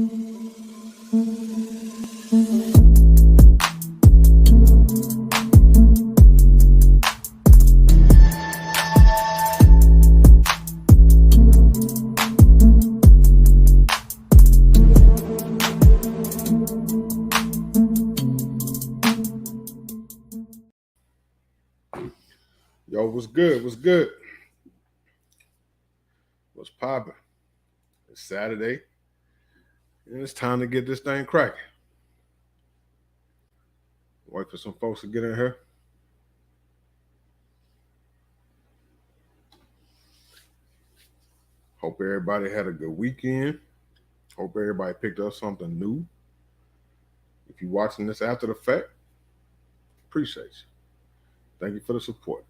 Yo, what's good? What's good? What's poppin'? It's Saturday, and it's time to get this thing cracking. Wait for some folks to get in here. Hope everybody had a good weekend. Hope everybody picked up something new. If you're watching this after the fact, appreciate you. Thank you for the support.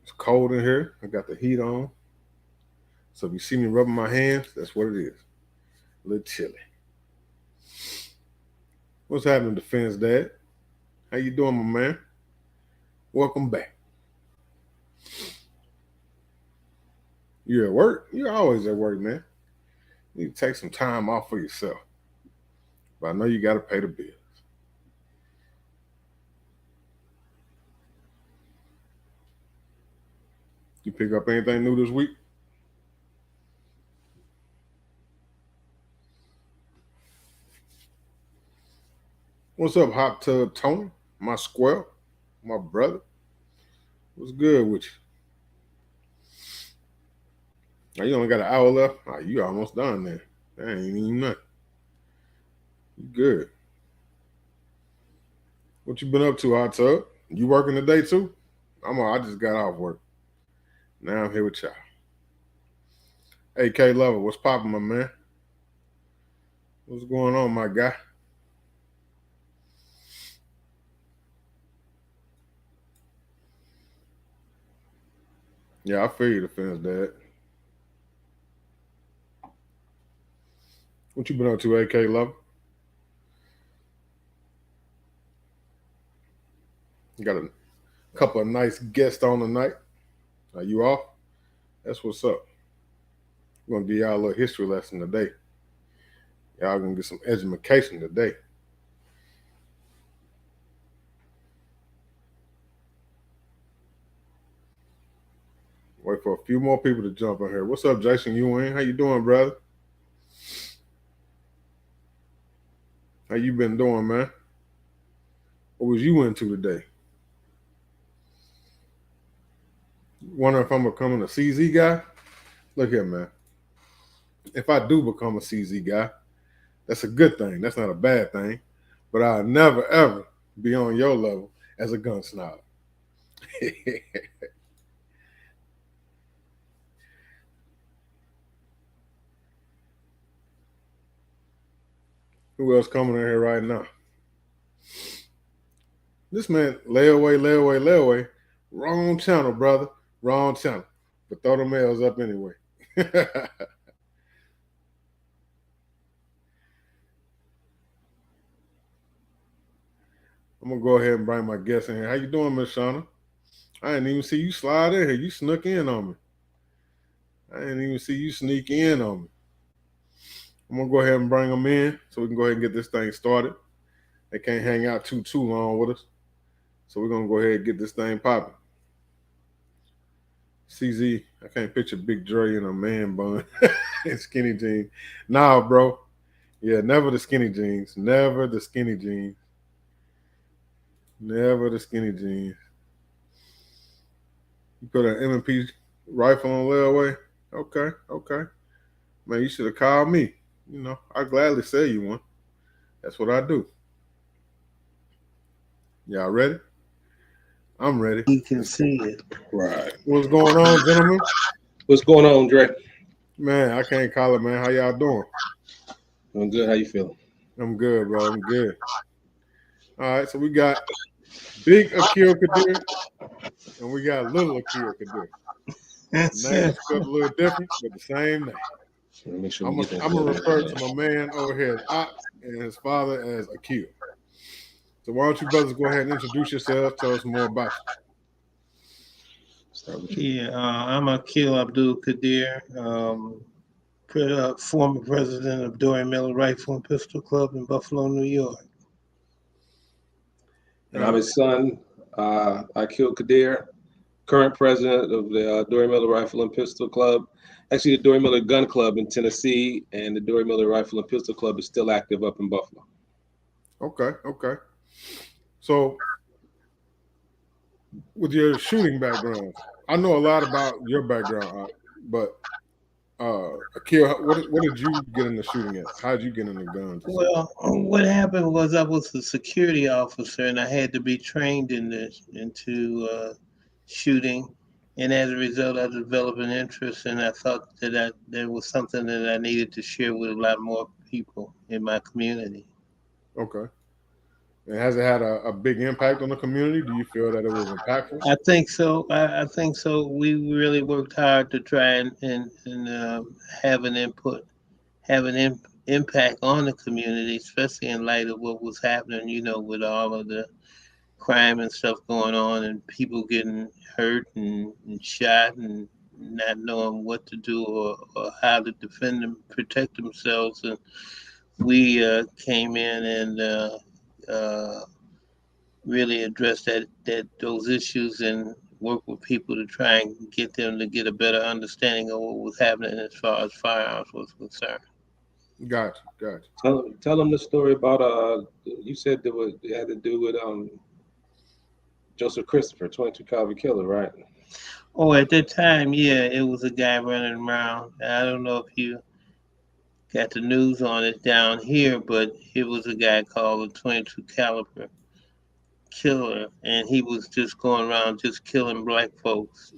It's cold in here. I got the heat on. So if you see me rubbing my hands, that's what it is. A little chilly. What's happening, Defense Dad? How you doing, my man? Welcome back. You at work? You're always at work, man. You need to take some time off for yourself. But I know you got to pay the bills. You pick up anything new this week? What's up, Hot Tub Tony? My square, my brother. What's good with you? Now, you only got an hour left? Oh, you almost done there. That ain't even nothing. You good. What you been up to, Hot Tub? You working today too? I just got off work. Now I'm here with y'all. AK Lover, what's poppin', my man? What's going on, my guy? Yeah, I feel you, Defense Dad. What you been up to, AK Lover? You got a couple of nice guests on tonight. Are you off? That's what's up. We're going to give y'all a little history lesson today. Y'all going to get some education today. Wait for a few more people to jump in here. What's up, Jason Ewing? How you doing, brother? How you been doing, man? What was you into today? Wonder if I'm becoming a CZ guy? Look here, man. If I do become a CZ guy, that's a good thing. That's not a bad thing. But I'll never, ever be on your level as a gun snob. Who else coming in here right now? This man, lay away. Wrong channel, brother. Wrong channel. But throw the mails up anyway. I'm going to go ahead and bring my guest in here. How you doing, Miss Shauna? I didn't even see you slide in here. You snuck in on me. I didn't even see you sneak in on me. I'm going to go ahead and bring them in so we can go ahead and get this thing started. They can't hang out too long with us. So we're going to go ahead and get this thing popping. CZ, I can't picture Big Dre in a man bun and skinny jeans. Nah, bro. Yeah, never the skinny jeans. Never the skinny jeans. Never the skinny jeans. You put an M&P rifle on layaway? Okay. Man, you should have called me. You know, I'd gladly sell you one. That's what I do. Y'all ready? I'm ready. You can see it. Right. What's going on, gentlemen? What's going on, Dre? Man, I can't call it, man. How y'all doing? I'm good. How you feeling? I'm good, bro. I'm good. All right, so we got Big Akil Kadir and we got Little Akil Kadir. Names spelled a little different, but the same name. Make sure I'm gonna refer to my man over here as Ak and his father as Akil. So why don't you brothers go ahead and introduce yourselves, tell us more about Start with you. Yeah, I'm Akil Abdul Kadir, former president of Dory Miller Rifle and Pistol Club in Buffalo, New York. And I'm his son, Akil Kadir, current president of the Dory Miller Rifle and Pistol Club. Actually, the Dory Miller Gun Club in Tennessee and the Dory Miller Rifle and Pistol Club is still active up in Buffalo. Okay. So, with your shooting background, I know a lot about your background, but Akil, what did you get into shooting at? How did you get into guns? Well, what happened was I was a security officer and I had to be trained into shooting, and as a result, I developed an interest, and I thought that there was something that I needed to share with a lot more people in my community. Okay. And has it had a big impact on the community? Do you feel that it was impactful? I think so. I think so. We really worked hard to try and have an input, have an impact on the community, especially in light of what was happening, with all of the crime and stuff going on and people getting hurt and shot and not knowing what to do or how to defend them, protect themselves. And we came in and really address that those issues and work with people to try and get them to get a better understanding of what was happening as far as firearms was concerned. Gotcha. Tell them the story about you said it had to do with Joseph Christopher, 22 caliber killer, right? Oh, at that time, yeah, it was a guy running around. I don't know if you got the news on it down here, but it was a guy called the 22 caliber killer, and he was just going around just killing black folks,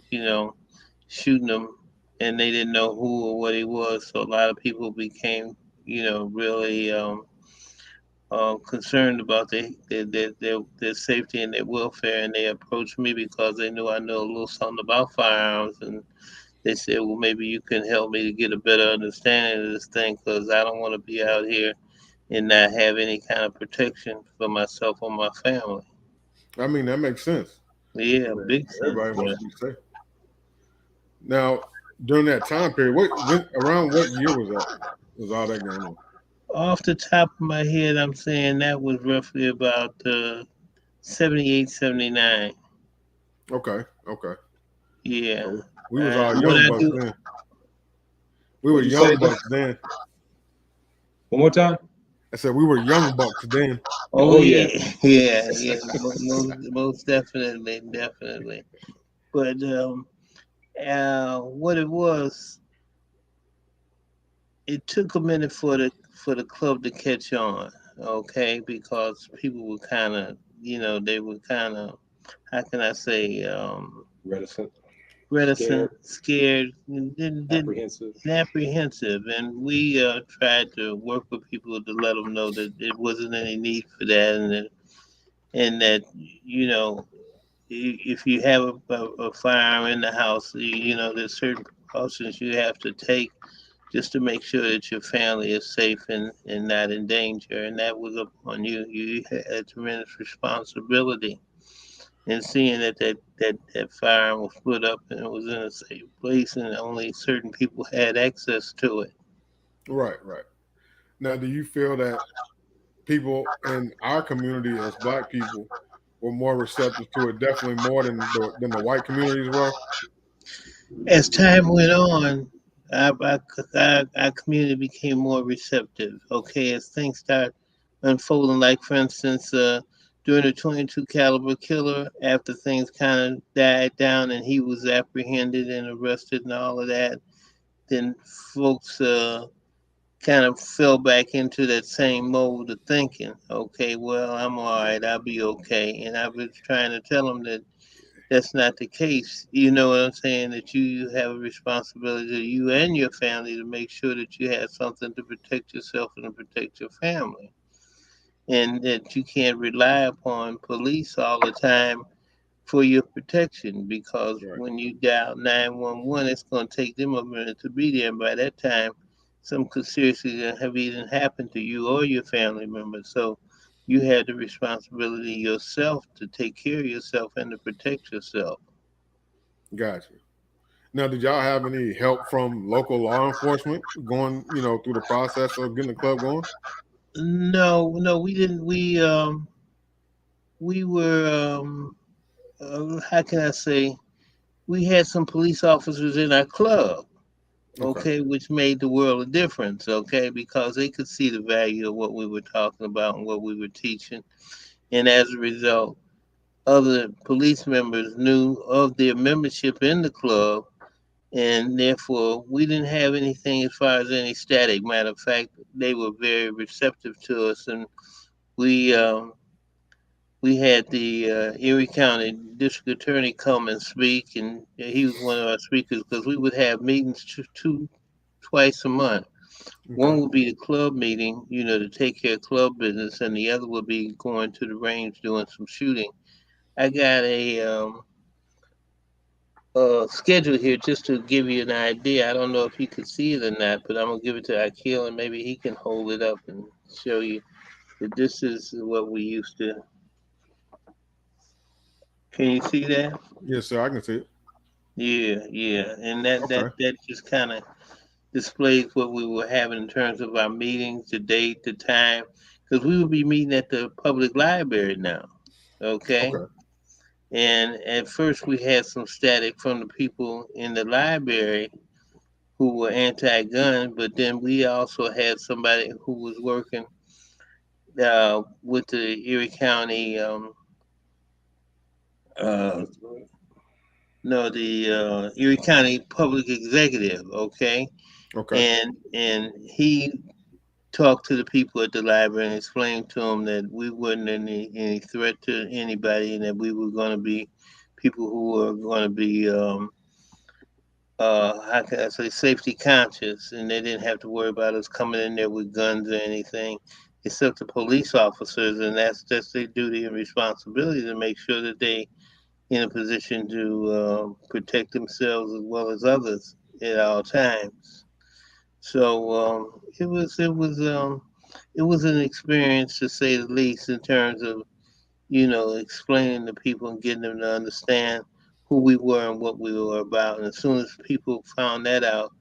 shooting them, and they didn't know who or what he was. So a lot of people became, really concerned about their safety and their welfare, and they approached me because they knew I know a little something about firearms, and they said, well, maybe you can help me to get a better understanding of this thing because I don't want to be out here and not have any kind of protection for myself or my family. I mean, that makes sense. I Yeah, mean, big sense. everybody Yeah. wants to be safe. Now, during that time period, around what year was that? Was all that going on? Off the top of my head, I'm saying that was roughly about 78, 79. Okay. Yeah. So we was all And what young I bucks do, then. We were What'd you say? young bucks then. One more time. I said we were young bucks then. oh, Oh yeah. yeah, yeah, most definitely, definitely. But what it was, it took a minute for the club to catch on, okay, because people were kind of, they were kind of, how can I say, Reticent, reticent, scared, scared, didn't apprehensive. and apprehensive, and we tried to work with people to let them know that there wasn't any need for that, and that if you have a firearm in the house, there's certain precautions you have to take just to make sure that your family is safe and not in danger. And that was upon you. You had a tremendous responsibility in seeing that firearm was put up and it was in a safe place and only certain people had access to it. Right. Now, do you feel that people in our community as black people were more receptive to it, definitely more than the white communities were? As time went on, our community became more receptive. Okay, as things start unfolding, like for instance, during the 22 caliber killer, after things kind of died down and he was apprehended and arrested and all of that, then folks kind of fell back into that same mode of thinking. Okay, well, I'm all right, I'll be okay, and I was trying to tell them that that's not the case. You know what I'm saying? That you have a responsibility, you and your family, to make sure that you have something to protect yourself and to protect your family. And that you can't rely upon police all the time for your protection because Right. when you dial 911, it's going to take them a minute to be there. And by that time, some could seriously have even happened to you or your family members. So you have the responsibility yourself to take care of yourself and to protect yourself. Gotcha. Now, did y'all have any help from local law enforcement going, through the process of getting the club going? No, we didn't. We were how can I say? We had some police officers in our club, Okay. okay, which made the world a difference, okay, because they could see the value of what we were talking about and what we were teaching, and as a result, other police members knew of their membership in the club, and therefore we didn't have anything as far as any static. Matter of fact, they were very receptive to us, and we we had the Erie County District Attorney come and speak, and he was one of our speakers because we would have meetings twice a month. Okay. One would be the club meeting, to take care of club business, and the other would be going to the range doing some shooting. I got a schedule here just to give you an idea. I don't know if you could see it or not, but I'm gonna give it to Akil, and maybe he can hold it up and show you that this is what we used to. Can you see that? Yes, sir. I can see it. Yeah, and that that Okay. that just kind of displays what we were having in terms of our meetings, the date, the time, because we will be meeting at the public library now. Okay, Okay. and at first we had some static from the people in the library who were anti-gun, but then we also had somebody who was working with the Erie County. Uh, no, the Erie County Public Executive. Okay, Okay. and he talked to the people at the library and explained to them that we wasn't any threat to anybody, and that we were going to be people who were going to be how can I say, safety conscious, and they didn't have to worry about us coming in there with guns or anything, except the police officers, and that's their duty and responsibility to make sure that they in a position to protect themselves as well as others at all times. So it was an experience to say the least in terms of explaining to people and getting them to understand who we were and what we were about. And as soon as people found that out,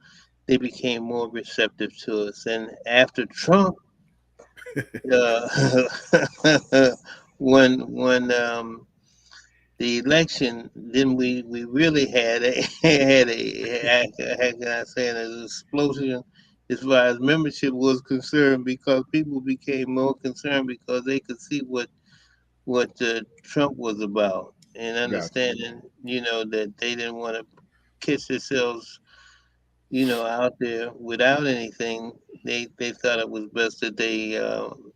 they became more receptive to us. And after Trump, uh, when the election, then we really had a had a how can I say an explosion as far as membership was concerned, because people became more concerned because they could see what Trump was about, and Gotcha. understanding that they didn't want to catch themselves out there without anything. They thought it was best that they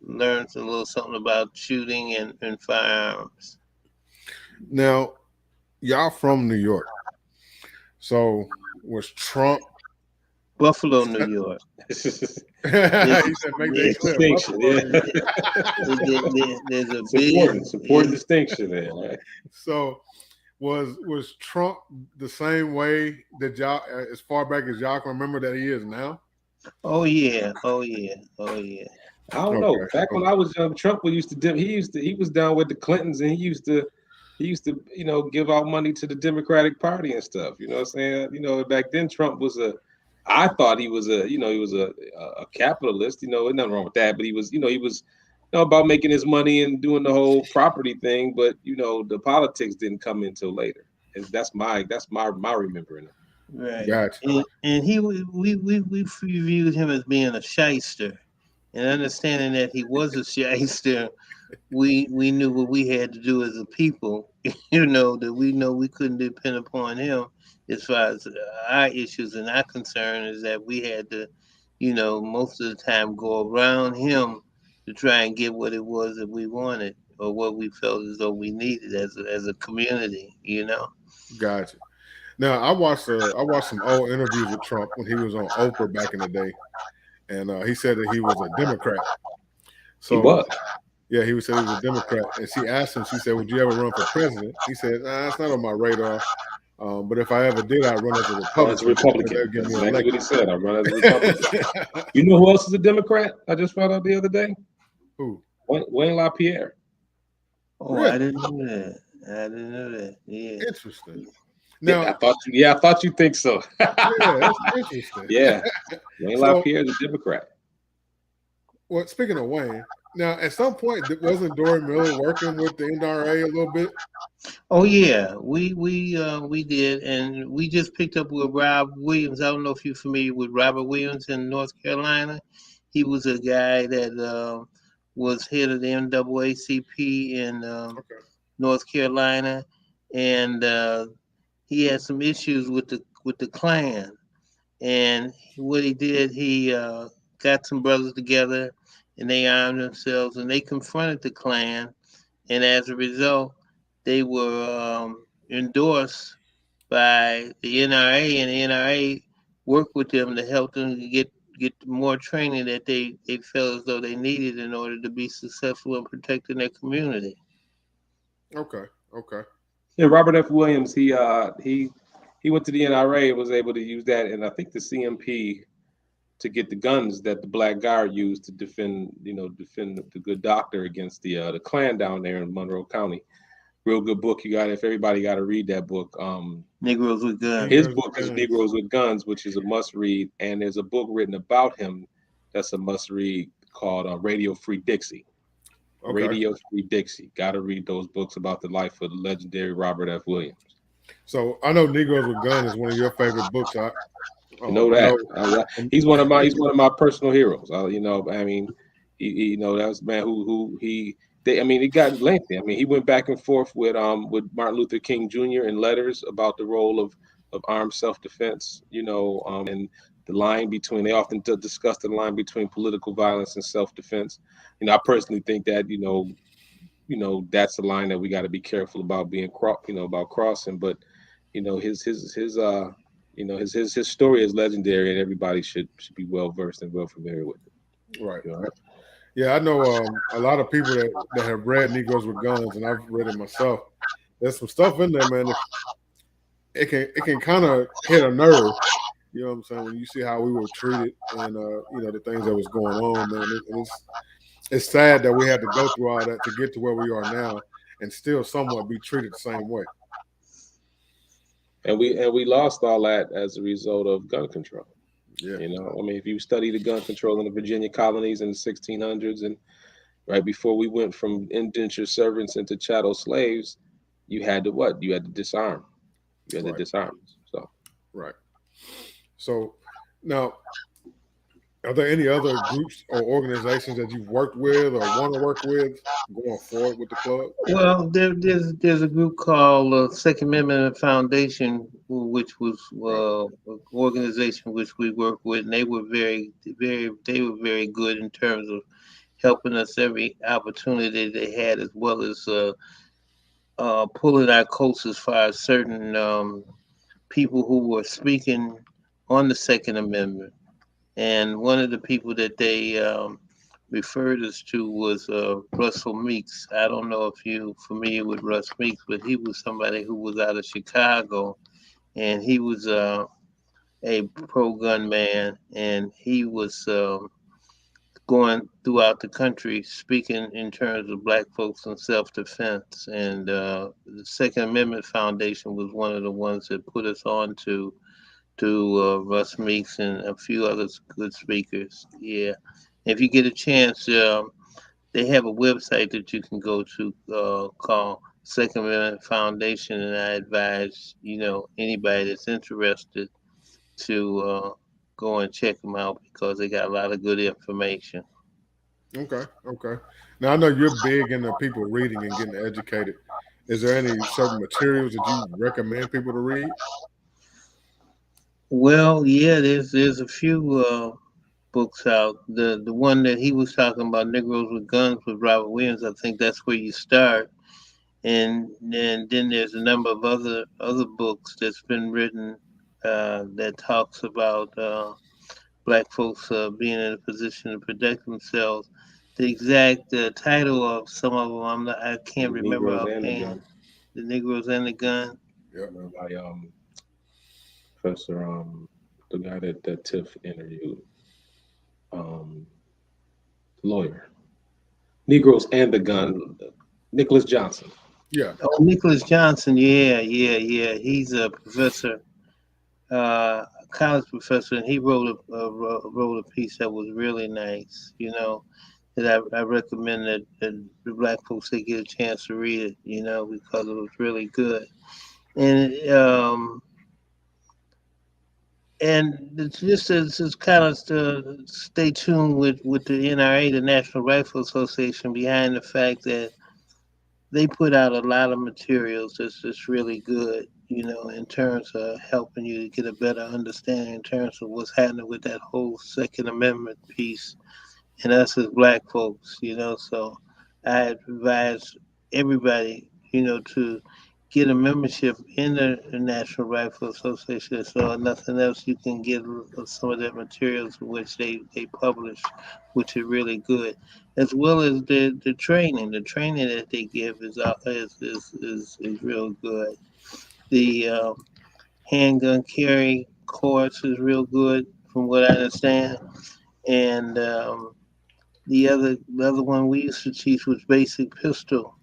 learned a little something about shooting and firearms. Now, y'all from New York. So was Trump Buffalo, New York. he said There's, make that there's, clear. Distinction, Buffalo, yeah. New York. there's a It's big. important. It's important distinction there, right? So was Trump the same way that y'all, as far back as y'all can remember, that he is now? Oh yeah, oh yeah, oh yeah. I don't know. Okay. Back when I was young, Trump used to he was down with the Clintons, and he used to give out money to the Democratic Party and stuff. You know what I'm saying? Back then Trump was I thought he was a capitalist. There's nothing wrong with that, but he was about making his money and doing the whole property thing. But the politics didn't come in till later. And that's my remembering. Right. Gotcha. And we viewed him as being a shyster, and understanding that he was a shyster, we knew what we had to do as a people. That we know we couldn't depend upon him as far as our issues and our concern is that we had to, most of the time go around him to try and get what it was that we wanted or what we felt as though we needed as a community. Gotcha. Now I watched some old interviews with Trump when he was on Oprah back in the day, and he said that he was a Democrat. He So was. yeah, he said he was a Democrat, and she asked him. She said, "Would you ever run for president?" He said, "Nah, it's not on my radar. But if I ever did, I'd run as a Run as a Republican because Republican. they'd get That's me exactly what he elected." said. I run as a Republican. You know who else is a Democrat? I just found out the other day. Who? Wayne LaPierre. Oh, I Really didn't know that. I didn't know that. Yeah. interesting. Now, I thought you think so. yeah, that's interesting. Yeah, Wayne So, LaPierre is a Democrat. well, speaking of Wayne, now at some point wasn't Dory Miller working with the NRA a little bit? Oh yeah, we did, and we just picked up with Rob Williams. I don't know if you're familiar with Robert Williams in North Carolina. He was a guy that was head of the NAACP in Okay. North Carolina, and he had some issues with the Klan. And what he did, he got some brothers together, and they armed themselves, and they confronted the Klan. And as a result, they were endorsed by the NRA, and the NRA worked with them to help them to get more training that they felt as though they needed in order to be successful in protecting their community. Okay. Okay. Yeah, Robert F. Williams. He went to the NRA and was able to use that, and I think the CMP to get the guns that the Black Guard used to defend the good doctor against the Klan down there in Monroe County. Real good book. If everybody got to read that book. Negroes with guns. His book is Negroes with Guns, which is a must read, and there's a book written about him that's a must read called Radio Free Dixie. Okay. Radio Free Dixie. Got to read those books about the life of the legendary Robert F. Williams. So I know Negroes with Guns is one of your favorite books. You know that he's one of my personal heroes. I mean, that was a man it got lengthy. I mean, he went back and forth with Martin Luther King Jr. in letters about the role of armed self-defense. And the line between, they often discuss the line between political violence and self-defense. I personally think that that's a line that we got to be careful about about crossing. But his story is legendary, and everybody should be well versed and well familiar with it. Right. Yeah, I know a lot of people that have read Negroes with Guns, and I've read it myself. There's some stuff in there, man. It can kind of hit a nerve. You know what I'm saying? When you see how we were treated, and the things that was going on, man. It's sad that we had to go through all that to get to where we are now, and still somewhat be treated the same way. And we lost all that as a result of gun control. Yeah. If you study the gun control in the Virginia colonies in the 1600s, and right before we went from indentured servants into chattel slaves, you had to what? You had to disarm. You had to disarm. So. Right. So now, are there any other groups or organizations that you've worked with or want to work with going forward with the club? Well, there's a group called Second Amendment Foundation, which was an organization which we work with, and they were very good in terms of helping us every opportunity they had, as well as pulling our coats as far as certain people who were speaking on the Second Amendment. And one of the people that they referred us to was Russell Meeks. I don't know if you're familiar with Russ Meeks, but he was somebody who was out of Chicago, and he was a pro-gun man, and he was going throughout the country speaking in terms of Black folks and self-defense. And the Second Amendment Foundation was one of the ones that put us on to Russ Meeks and a few other good speakers. Yeah. If you get a chance, they have a website that you can go to called Second Amendment Foundation, and I advise anybody that's interested to go and check them out because they got a lot of good information. Okay. Now I know you're big into people reading and getting educated. Is there any certain materials that you recommend people to read? Well, yeah, there's a few books out. The one that he was talking about, Negroes with Guns, with Robert Williams. I think that's where you start, and then there's a number of other books that's been written that talks about Black folks being in a position to protect themselves. The exact title of some of them, I can't remember offhand. The Negroes and the Gun. Yeah. By Professor the guy that Tiff interviewed, lawyer. Negroes and the Gun, Nicholas Johnson. Yeah. Oh, Nicholas Johnson. Yeah. He's a professor, college professor, and he wrote a piece that was really nice. That I recommend that the black folks they get a chance to read it. Because it was really good. And it's just kind of to stay tuned with the NRA, the National Rifle Association, behind the fact that they put out a lot of materials that's really good, in terms of helping you to get a better understanding in terms of what's happening with that whole Second Amendment piece and us as black folks, So I advise everybody, to get a membership in the National Rifle Association. So nothing else, you can get some of their materials which they publish, which are really good, as well as the training. The training that they give is real good. The handgun carry course is real good, from what I understand, and the other one we used to teach was basic pistol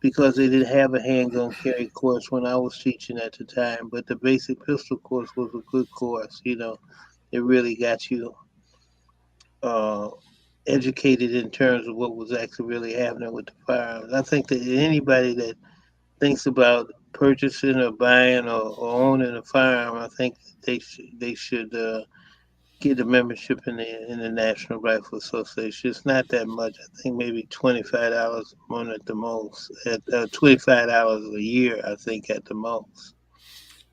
because they didn't have a handgun carry course when I was teaching at the time. But the basic pistol course was a good course. It really got you uh, educated in terms of what was actually really happening with the firearms. I think that anybody that thinks about purchasing or buying or owning a firearm, I think they should get a membership in the National Rifle Association. It's not that much. I think maybe $25 a month at the most. At $25 a year, I think at the most.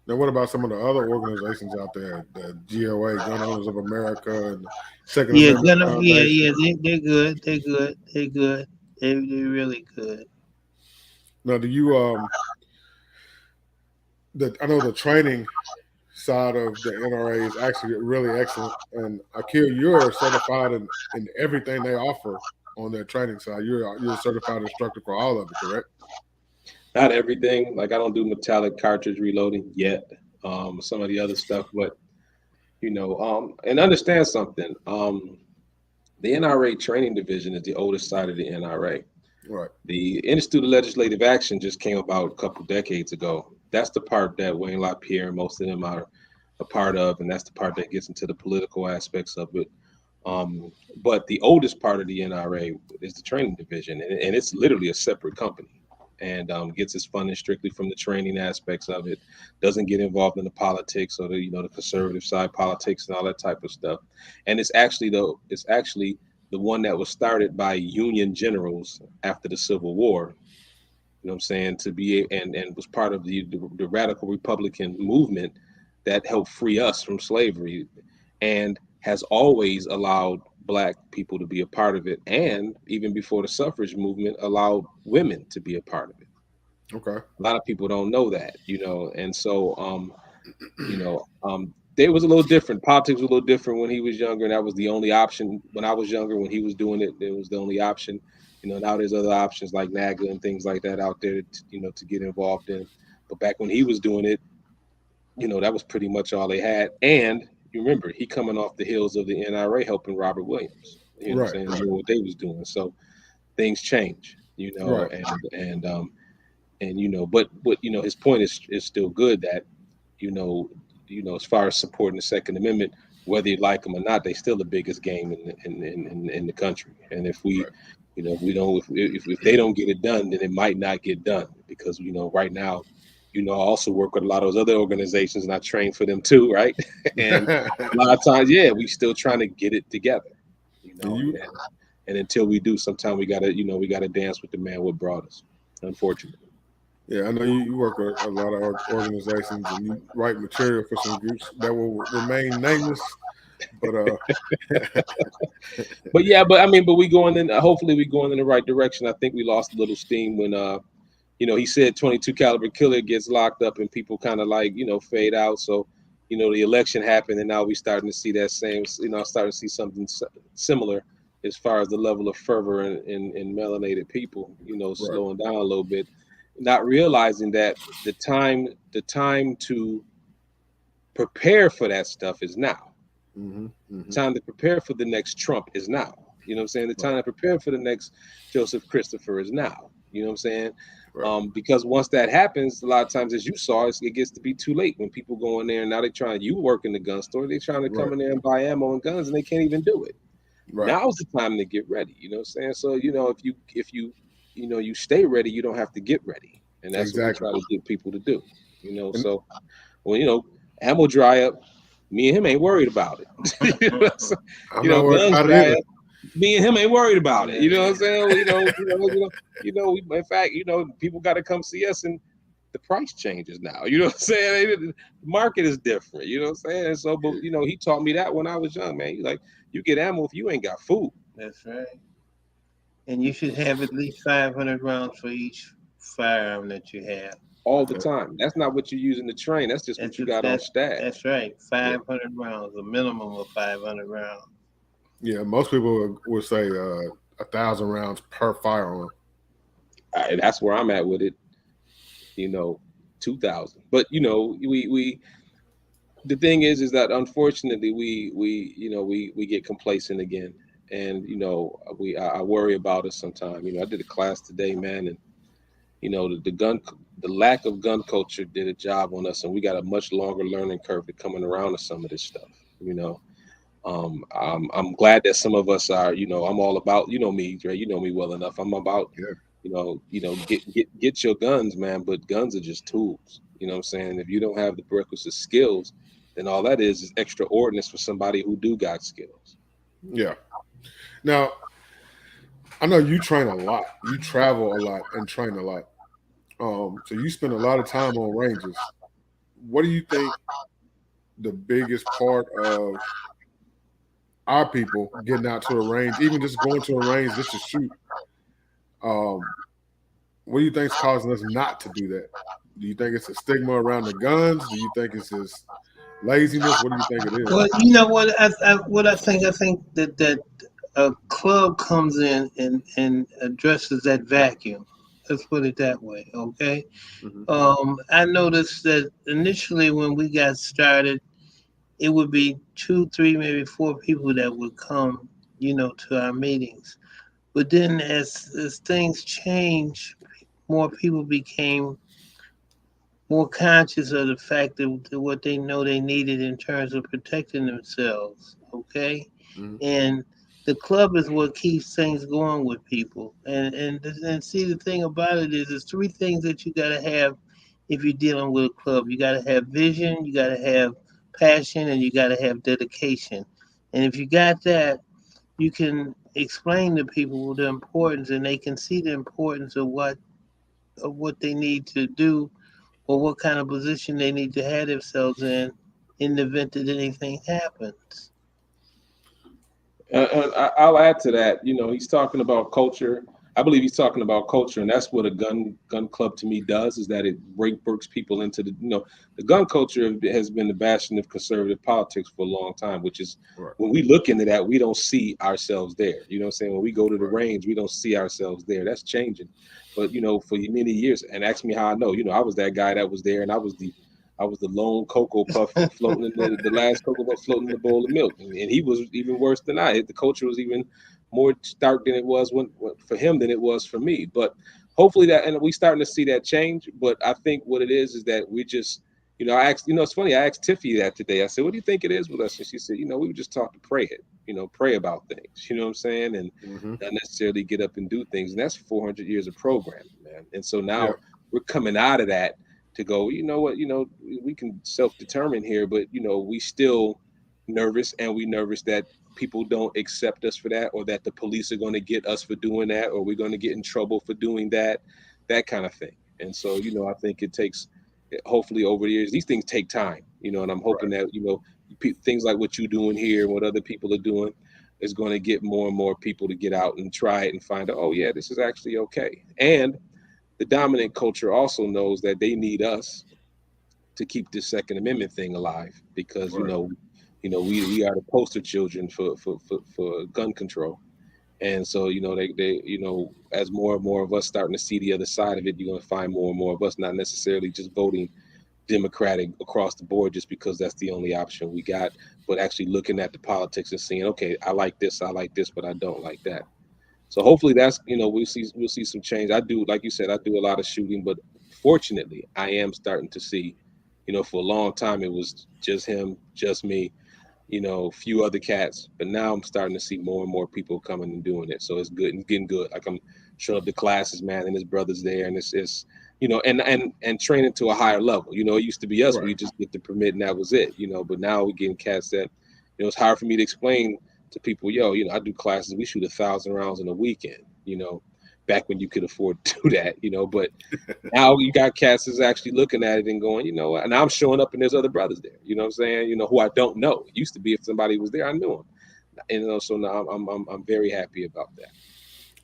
Now, what about some of the other organizations out there, the GOA, Gun Owners of America, and Second Yeah, Amendment Foundation? they're good. They're really good. Now, do you I know the training side of the NRA is actually really excellent, and Akil, you're certified in everything they offer on their training side. You're a certified instructor for all of it, correct? Not everything. Like I don't do metallic cartridge reloading yet. Some of the other stuff, but and understand something. The NRA training division is the oldest side of the NRA. Right. The Institute of Legislative Action just came about a couple decades ago. That's the part that Wayne LaPierre and most of them are a part of, and that's the part that gets into the political aspects of it. But the oldest part of the NRA is the training division, and it's literally a separate company, and gets its funding strictly from the training aspects of it. Doesn't get involved in the politics or the conservative side politics and all that type of stuff. And it's actually the one that was started by Union generals after the Civil War. You know what I'm saying? To be and was part of the radical Republican movement that helped free us from slavery, and has always allowed black people to be a part of it, and even before the suffrage movement allowed women to be a part of it. Okay. A lot of people don't know that, and so they was a little different. Politics was a little different when he was younger, and that was the only option. When I was younger, when he was doing it, it was the only option. Now there's other options like NAGA and things like that out there to get involved in. But back when he was doing it, that was pretty much all they had. And you remember, he coming off the heels of the NRA helping Robert Williams, what I'm Right. saying, Right. doing what they was doing. So things change, Right. but what his point is still good, that you know as far as supporting the Second Amendment, whether you like them or not, they still the biggest game in the country. And if we Right. if we don't if they don't get it done, then it might not get done, because right now, I also work with a lot of those other organizations, and I train for them too, right? And a lot of times, yeah, we still trying to get it together, And you, and until we do, sometimes we gotta dance with the man what brought us, unfortunately. yeah, I know you work with a lot of organizations, and you write material for some groups that will remain nameless. But But yeah, but we going in. Hopefully, we going in the right direction. I think we lost a little steam when he said 22 caliber killer gets locked up and people kind of like fade out. So the election happened, and now we starting to see that same. Starting to see something similar as far as the level of fervor in melanated people. right. Slowing down a little bit, not realizing that the time to prepare for that stuff is now. Mm-hmm. Mm-hmm. Time to prepare for the next Trump is now. You know what I'm saying? The Right. time to prepare for the next Joseph Christopher is now. You know what I'm saying? Right. Because once that happens, a lot of times, as you saw, it gets to be too late when people go in there and now they're trying. You work in the gun store, they're trying to come Right. in there and buy ammo and guns, and they can't even do it. Right. Now's the time to get ready. You know what I'm saying? So if you stay ready, you don't have to get ready, and that's what we Exactly. try to get people to do. And So ammo dry up. Me and him ain't worried about it. I'm not worried Guns about it dry either. up. Me and him ain't worried about it. You know what I'm saying? In fact, people got to come see us, and the price changes now. You know what I'm saying? The market is different. You know what I'm saying? And so, but he taught me that when I was young, man. He's like, you get ammo if you ain't got food. That's right. And you should have at least 500 rounds for each firearm that you have. All the time. That's not what you use in the train. That's just what That's you got on stash. that's right. Yeah. 500 rounds, a minimum of 500 rounds. Yeah. Most people would say 1,000 rounds per firearm. That's where I'm at with it. 2,000. But we the thing is that unfortunately we get complacent again, and I worry about it sometimes. I did a class today, man, and the lack of gun culture did a job on us, and we got a much longer learning curve to coming around to some of this stuff. I'm glad that some of us are. I'm all about me, Dre. You know me well enough. I'm about Yeah. get your guns, man. But guns are just tools. You know what I'm saying? If you don't have the requisite skills, then all that is extra ordnance for somebody who do got skills. Yeah. Now, I know you train a lot. You travel a lot and train a lot. So you spend a lot of time on ranges. What do you think the biggest part of our people getting out to a range, even just going to a range just to shoot? What do you think is causing us not to do that? Do you think it's a stigma around the guns? Do you think it's just laziness? What do you think it is? Well, you know what? I think. I think that a club comes in and addresses that vacuum. Let's put it that way. Okay. Mm-hmm. I noticed that initially when we got started, it would be two, three, maybe four people that would come, to our meetings. But then as things change, more people became more conscious of the fact that what they know they needed in terms of protecting themselves. Okay, Mm-hmm. and the club is what keeps things going with people. And see, the thing about it is, there's three things that you got to have if you're dealing with a club. You got to have vision, you got to have passion, and you got to have dedication. And if you got that, you can explain to people the importance, and they can see the importance of what they need to do, or what kind of position they need to have themselves in the event that anything happens. And I'll add to that. He's talking about culture. I believe he's talking about culture, and that's what a gun club to me does. Is that it works people into the gun culture has been the bastion of conservative politics for a long time. Which is Right. when we look into that, we don't see ourselves there. You know what I'm saying? When we go to the Right. range, we don't see ourselves there. That's changing. But for many years, and ask me how I know. I was that guy that was there, and I was the lone cocoa puff floating in the last cocoa puff floating in the bowl of milk, and he was even worse than I. The culture was even more stark than it was for him than it was for me. But hopefully and we starting to see that change. But I think what it is that we just, I asked, it's funny. I asked Tiffy that today. I said, "What do you think it is with us?" And she said, "We were just taught to pray it. Pray about things. You know what I'm saying, and Mm-hmm. not necessarily get up and do things. And that's 400 years of programming, man. And so Yeah. now we're coming out of that." To go, you know what, we can self-determine here, but we still nervous, and we nervous that people don't accept us for that, or that the police are going to get us for doing that, or we're going to get in trouble for doing that kind of thing. And so, I think it takes, hopefully over the years, these things take time, and I'm hoping Right. that, things like what you're doing here and what other people are doing is going to get more and more people to get out and try it and find out, oh yeah, this is actually okay. And the dominant culture also knows that they need us to keep this Second Amendment thing alive, because Right. we are the poster children for gun control. And so they as more and more of us starting to see the other side of it, you're going to find more and more of us not necessarily just voting Democratic across the board just because that's the only option we got, but actually looking at the politics and seeing, okay, I like this, but I don't like that. So hopefully that's we'll see some change. I do, like you said, I do a lot of shooting, but fortunately I am starting to see, for a long time it was just him, just me, a few other cats, but now I'm starting to see more and more people coming and doing it. So it's good. It's getting good. Like I'm showing up to classes, man, and his brother's there, and it's and training to a higher level. It used to be us. Right. We just get the permit and that was it. But now we're getting cats that, it's hard for me to explain to people, I do classes. We shoot 1,000 rounds in a weekend. Back when you could afford to do that. But now you got cats that's actually looking at it and going, what? And I'm showing up and there's other brothers there. You know what I'm saying? Who I don't know. It used to be if somebody was there, I knew him. And so now I'm very happy about that.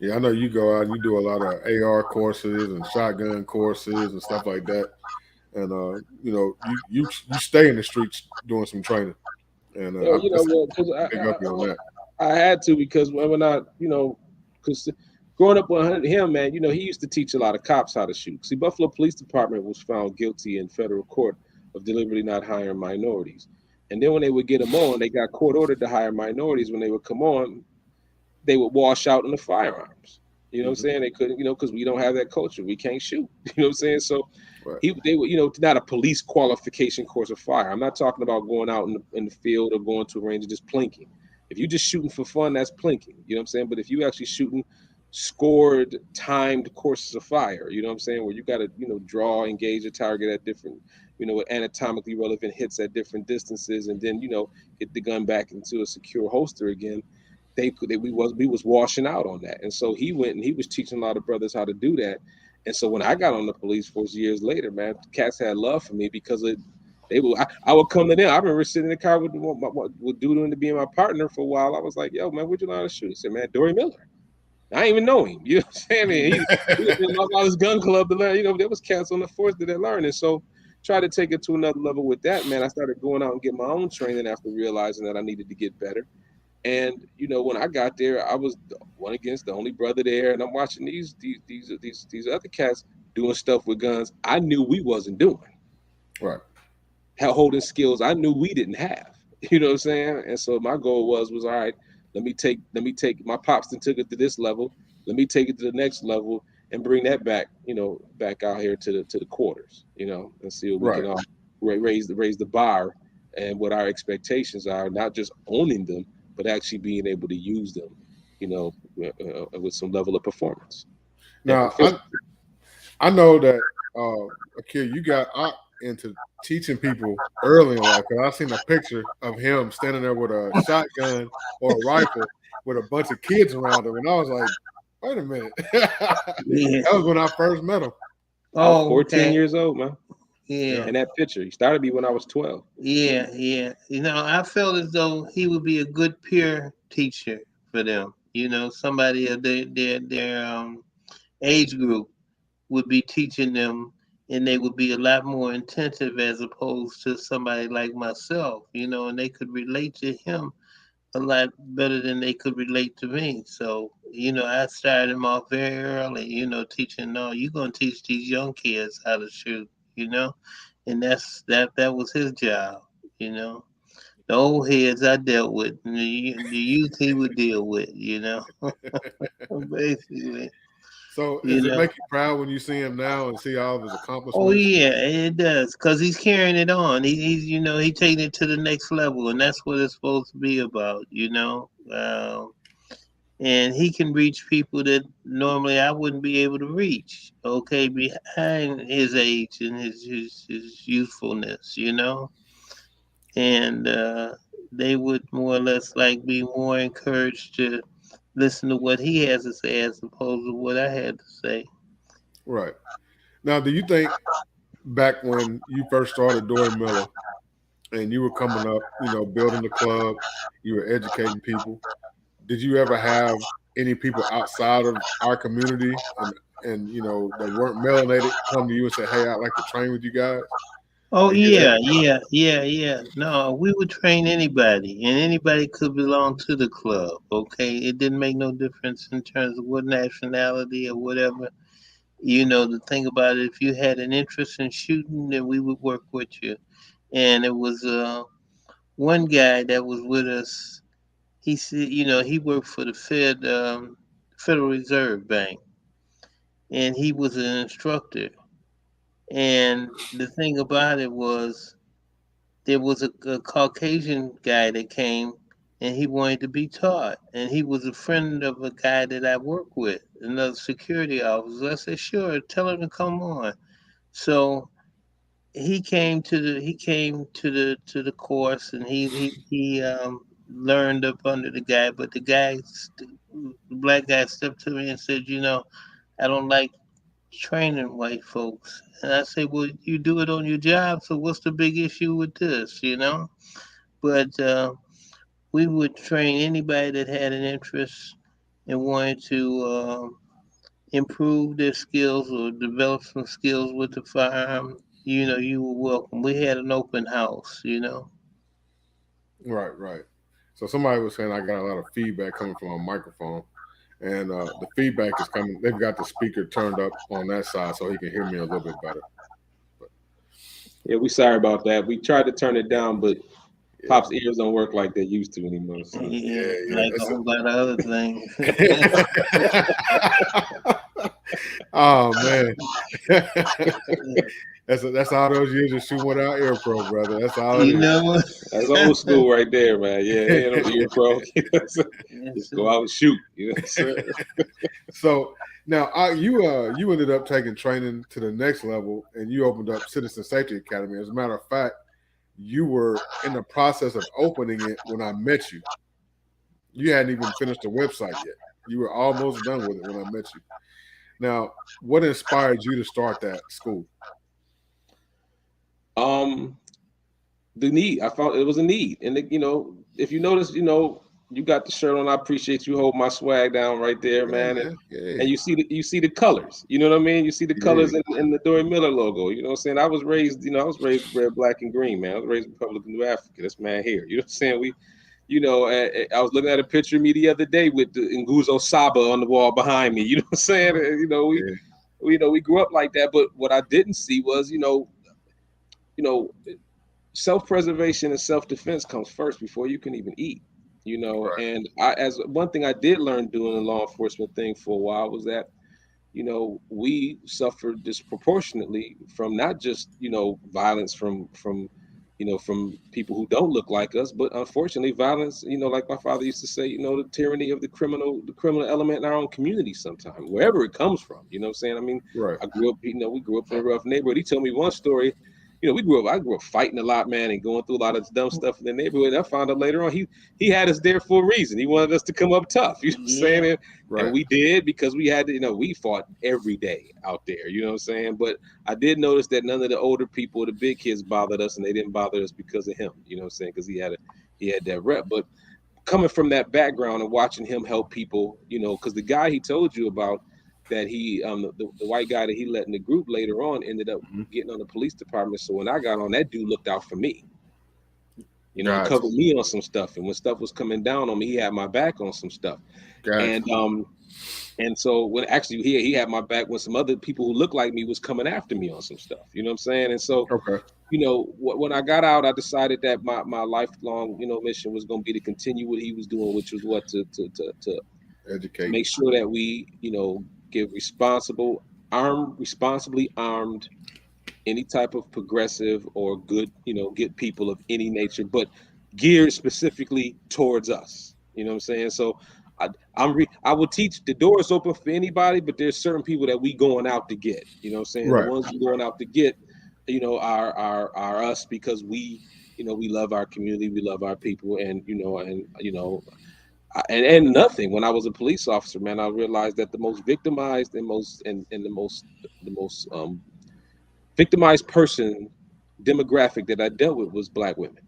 Yeah, I know you go out and you do a lot of AR courses and shotgun courses and stuff like that. And you stay in the streets doing some training. And Yeah, that's because big up you on that. I had to, because when I, because growing up with him, man, he used to teach a lot of cops how to shoot. See, Buffalo Police Department was found guilty in federal court of deliberately not hiring minorities. And then when they would get them on, they got court ordered to hire minorities. When they would come on, they would wash out in the firearms. You know what I'm saying? They couldn't, because we don't have that culture. We can't shoot. You know what I'm saying? So Right. they were, not a police qualification course of fire. I'm not talking about going out in the field or going to a range and just plinking. If you're just shooting for fun, that's plinking. You know what I'm saying? But if you actually shooting scored, timed courses of fire, you know what I'm saying, where you got to, draw, engage a target at different, anatomically relevant hits at different distances, and then, get the gun back into a secure holster again. We was washing out on that. And so he went and he was teaching a lot of brothers how to do that. And so when I got on the police force years later, man, cats had love for me because I would come to them. I remember sitting in the car with dude to being my partner for a while. I was like, yo, man, where'd you learn how to shoot? He said, man, Dory Miller. I didn't even know him. You know what I'm saying? I mean, he was in my father's gun club to learn. There was cats on the force that they learned. And so try to take it to another level with that, man. I started going out and getting my own training after realizing that I needed to get better. And when I got there, I was one against the only brother there, and I'm watching these other cats doing stuff with guns I knew we wasn't doing. Right. Holding skills I knew we didn't have. You know what I'm saying? And so my goal was all right. Let me take my pops and took it to this level. Let me take it to the next level and bring that back. Back out here to the quarters. And see what we Right. can all raise the bar and what our expectations are. Not just owning them, but actually being able to use them. With some level of performance and Now proficiency. I know that Akil, you got into teaching people early in life, because I seen a picture of him standing there with a shotgun or a rifle with a bunch of kids around him, and I was like, wait a minute. Yeah. That was when I first met him. I was Oh, 14 okay. years old, man. Yeah. Yeah. And that picture, he started me when I was 12. Yeah, yeah. I felt as though he would be a good peer teacher for them. Somebody of their age group would be teaching them, and they would be a lot more intensive as opposed to somebody like myself. And they could relate to him a lot better than they could relate to me. So, I started him off very early, teaching, no, you're gonna teach these young kids how to shoot, and that was his job, you know. The old heads I dealt with, and the youth he would deal with, basically, So you does it know. make you proud when you see him now and see all of his Oh accomplishments? yeah, it does, cause he's carrying it on. He's he taking it to the next level, and that's what it's supposed to be about, and he can reach people that normally I wouldn't be able to reach. Okay, behind his age and his youthfulness, and they would more or less like be more encouraged to listen to what he has to say as opposed to what I had to say. Right. Now, do you think back when you first started Dory Miller and you were coming up, building the club, you were educating people, did you ever have any people outside of our community and that weren't melanated come to you and say, "Hey, I'd like to train with you guys"? Oh Did you get yeah, that? yeah, yeah, yeah. No, we would train anybody, and anybody could belong to the club. Okay, it didn't make no difference in terms of what nationality or whatever. The thing about it, if you had an interest in shooting, then we would work with you. And it was one guy that was with us. He said, he worked for the Federal Reserve Bank, and he was an instructor. And the thing about it was, there was a Caucasian guy that came, and he wanted to be taught. And he was a friend of a guy that I work with, another security officer. I said, sure, tell him to come on. So he came to the course, and he learned up under the guy. But the black guy stepped to me and said, I don't like training white folks. And I said, well, you do it on your job, so what's the big issue with this? But we would train anybody that had an interest and wanted to improve their skills or develop some skills with the firearm. You were welcome. We had an open house. Right. So somebody was saying I got a lot of feedback coming from a microphone, and the feedback is coming. They've got the speaker turned up on that side so he can hear me a little bit better. Yeah, we sorry about that. We tried to turn it down, but Pop's ears don't work like they used to anymore. So. Yeah, like a whole lot of other things. Oh man, that's all those years of shooting without ear pro, brother. That's all it is. That's old school right there, man. Yeah, ain't no ear pro. Just go out and shoot. So now you ended up taking training to the next level, and you opened up Citizen Safety Academy. As a matter of fact, you were in the process of opening it when I met you. You hadn't even finished the website yet. You were almost done with it when I met you. Now, what inspired you to start that school? The need. I found it was a need, and if you notice, you got the shirt on. I appreciate you holding my swag down right there, man. And you see the colors. You know what I mean? You see the colors in the Dory Miller logo. You know what I'm saying? I was raised red, black, and green, man. I was raised Republic of New Africa. This man here. You know what I'm saying? I was looking at a picture of me the other day with the Nguzo Saba on the wall behind me. You know what I'm saying? We grew up like that. But what I didn't see was, self-preservation and self-defense comes first before you can even eat. Right. And as one thing I did learn doing the law enforcement thing for a while was that, we suffered disproportionately from not just, violence from people who don't look like us, but unfortunately violence, like my father used to say, the tyranny of the criminal element in our own community sometimes, wherever it comes from. You know what I'm saying? I mean, right. I grew up, we grew up in a rough neighborhood. He told me one story. I grew up fighting a lot, man, and going through a lot of dumb stuff in the neighborhood. And I found out later on he had us there for a reason. He wanted us to come up tough. You know what I'm saying? And we did, because we had to, we fought every day out there. You know what I'm saying? But I did notice that none of the older people, the big kids, bothered us, and they didn't bother us because of him. You know what I'm saying? Because he had that rep. But coming from that background and watching him help people, because the guy he told you about, that he the white guy that he let in the group later on ended up getting on the police department. So when I got on, that dude looked out for me. He covered me on some stuff, and when stuff was coming down on me, he had my back on some stuff. And so when actually he had my back when some other people who looked like me was coming after me on some stuff. You know what I'm saying? And so when I got out, I decided that my lifelong mission was going to be to continue what he was doing, which was to educate, make sure that we give responsibly armed any type of progressive or good get people of any nature, but geared specifically towards us. You know what I'm saying? So I will teach, the door is open for anybody, but there's certain people that we going out to get. You know what I'm saying? Right. The ones we going out to get are us, because we we love our community, we love our people, and and nothing. When I was a police officer, man, I realized that the most victimized and the most victimized person demographic that I dealt with was Black women.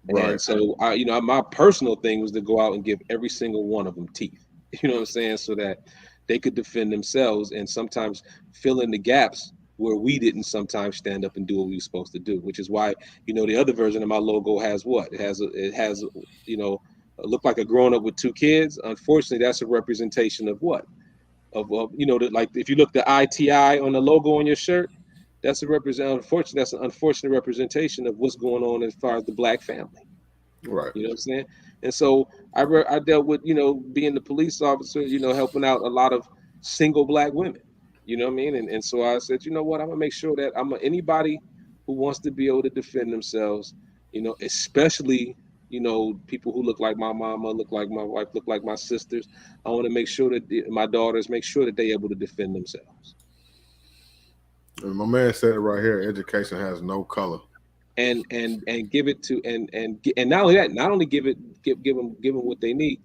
Right. And so my personal thing was to go out and give every single one of them teeth. You know what I'm saying? So that they could defend themselves, and sometimes fill in the gaps where we didn't sometimes stand up and do what we were supposed to do, which is why, the other version of my logo has what? It has look like a grown up with two kids. Unfortunately, that's a representation of what? Like if you look the ITI on the logo on your shirt, that's an unfortunate representation of what's going on as far as the Black family. Right. You know what I'm saying? And so I dealt with, being the police officer, helping out a lot of single black women. You know what I mean? And so I said, you know what? I'm gonna make sure that anybody who wants to be able to defend themselves, especially people who look like my mama, look like my wife, look like my sisters. I want to make sure that my daughters make sure that they're able to defend themselves. And my man said it right here. Education has no color. And give it to and not only that, not only give them what they need.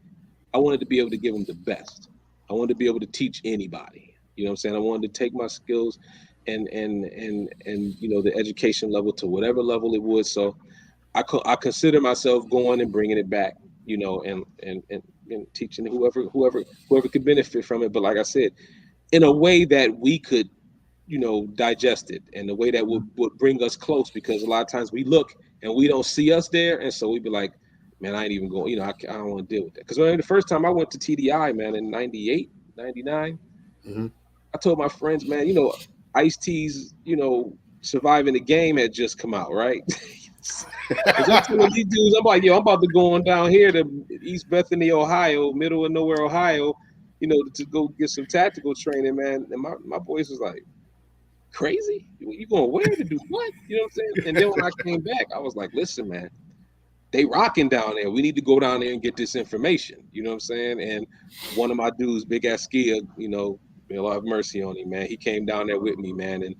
I wanted to be able to give them the best. I wanted to be able to teach anybody. You know what I'm saying? I wanted to take my skills and the education level to whatever level it would. So I consider myself going and bringing it back. And teaching whoever could benefit from it. But like I said, in a way that we could digest it, and the way that would bring us close, because a lot of times we look and we don't see us there, and so we'd be like, man, I ain't even going, I don't want to deal with that. Because the first time I went to TDI, man, in 98, 99, Mm-hmm. I told my friends, man, Ice-T's, Surviving the Game had just come out, right? Because I'm telling these dudes, I'm like, yo, I'm about to go on down here to East Bethany, Ohio, middle of nowhere, Ohio, to go get some tactical training, man. And my boys was like, crazy? You going where to do what? You know what I'm saying? And then when I came back, I was like, listen, man, they rocking down there. We need to go down there and get this information. You know what I'm saying? And one of my dudes, big ass skier, may Allah have mercy on him, man. He came down there with me, man, and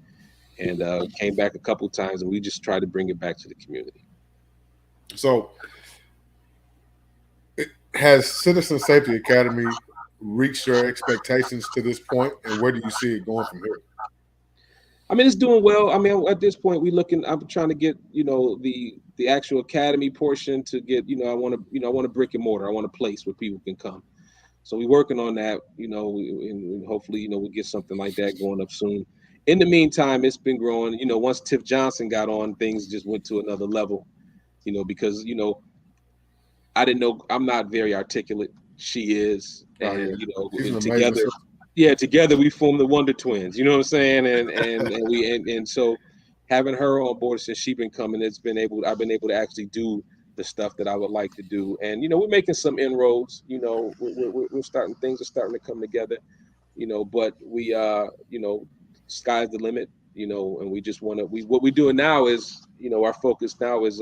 came back a couple times, and we just tried to bring it back to the community. So, has Citizen Safety Academy reached your expectations to this point, and where do you see it going from here? I mean, it's doing well. I mean, at this point, I'm trying to get, the actual academy portion to get, I want a brick and mortar. I want a place where people can come. So we're working on that, and hopefully, we'll get something like that going up soon. In the meantime, it's been growing. Once Tiff Johnson got on, things just went to another level, because, I didn't know, I'm not very articulate. She is. And, She's an amazing together, together we formed the Wonder Twins. You know what I'm saying? And so having her on board since she's been coming, I've been able to actually do the stuff that I would like to do. And we're making some inroads. We're starting, things are starting to come together. But we sky's the limit. And we just want to. What we're doing now is, our focus now is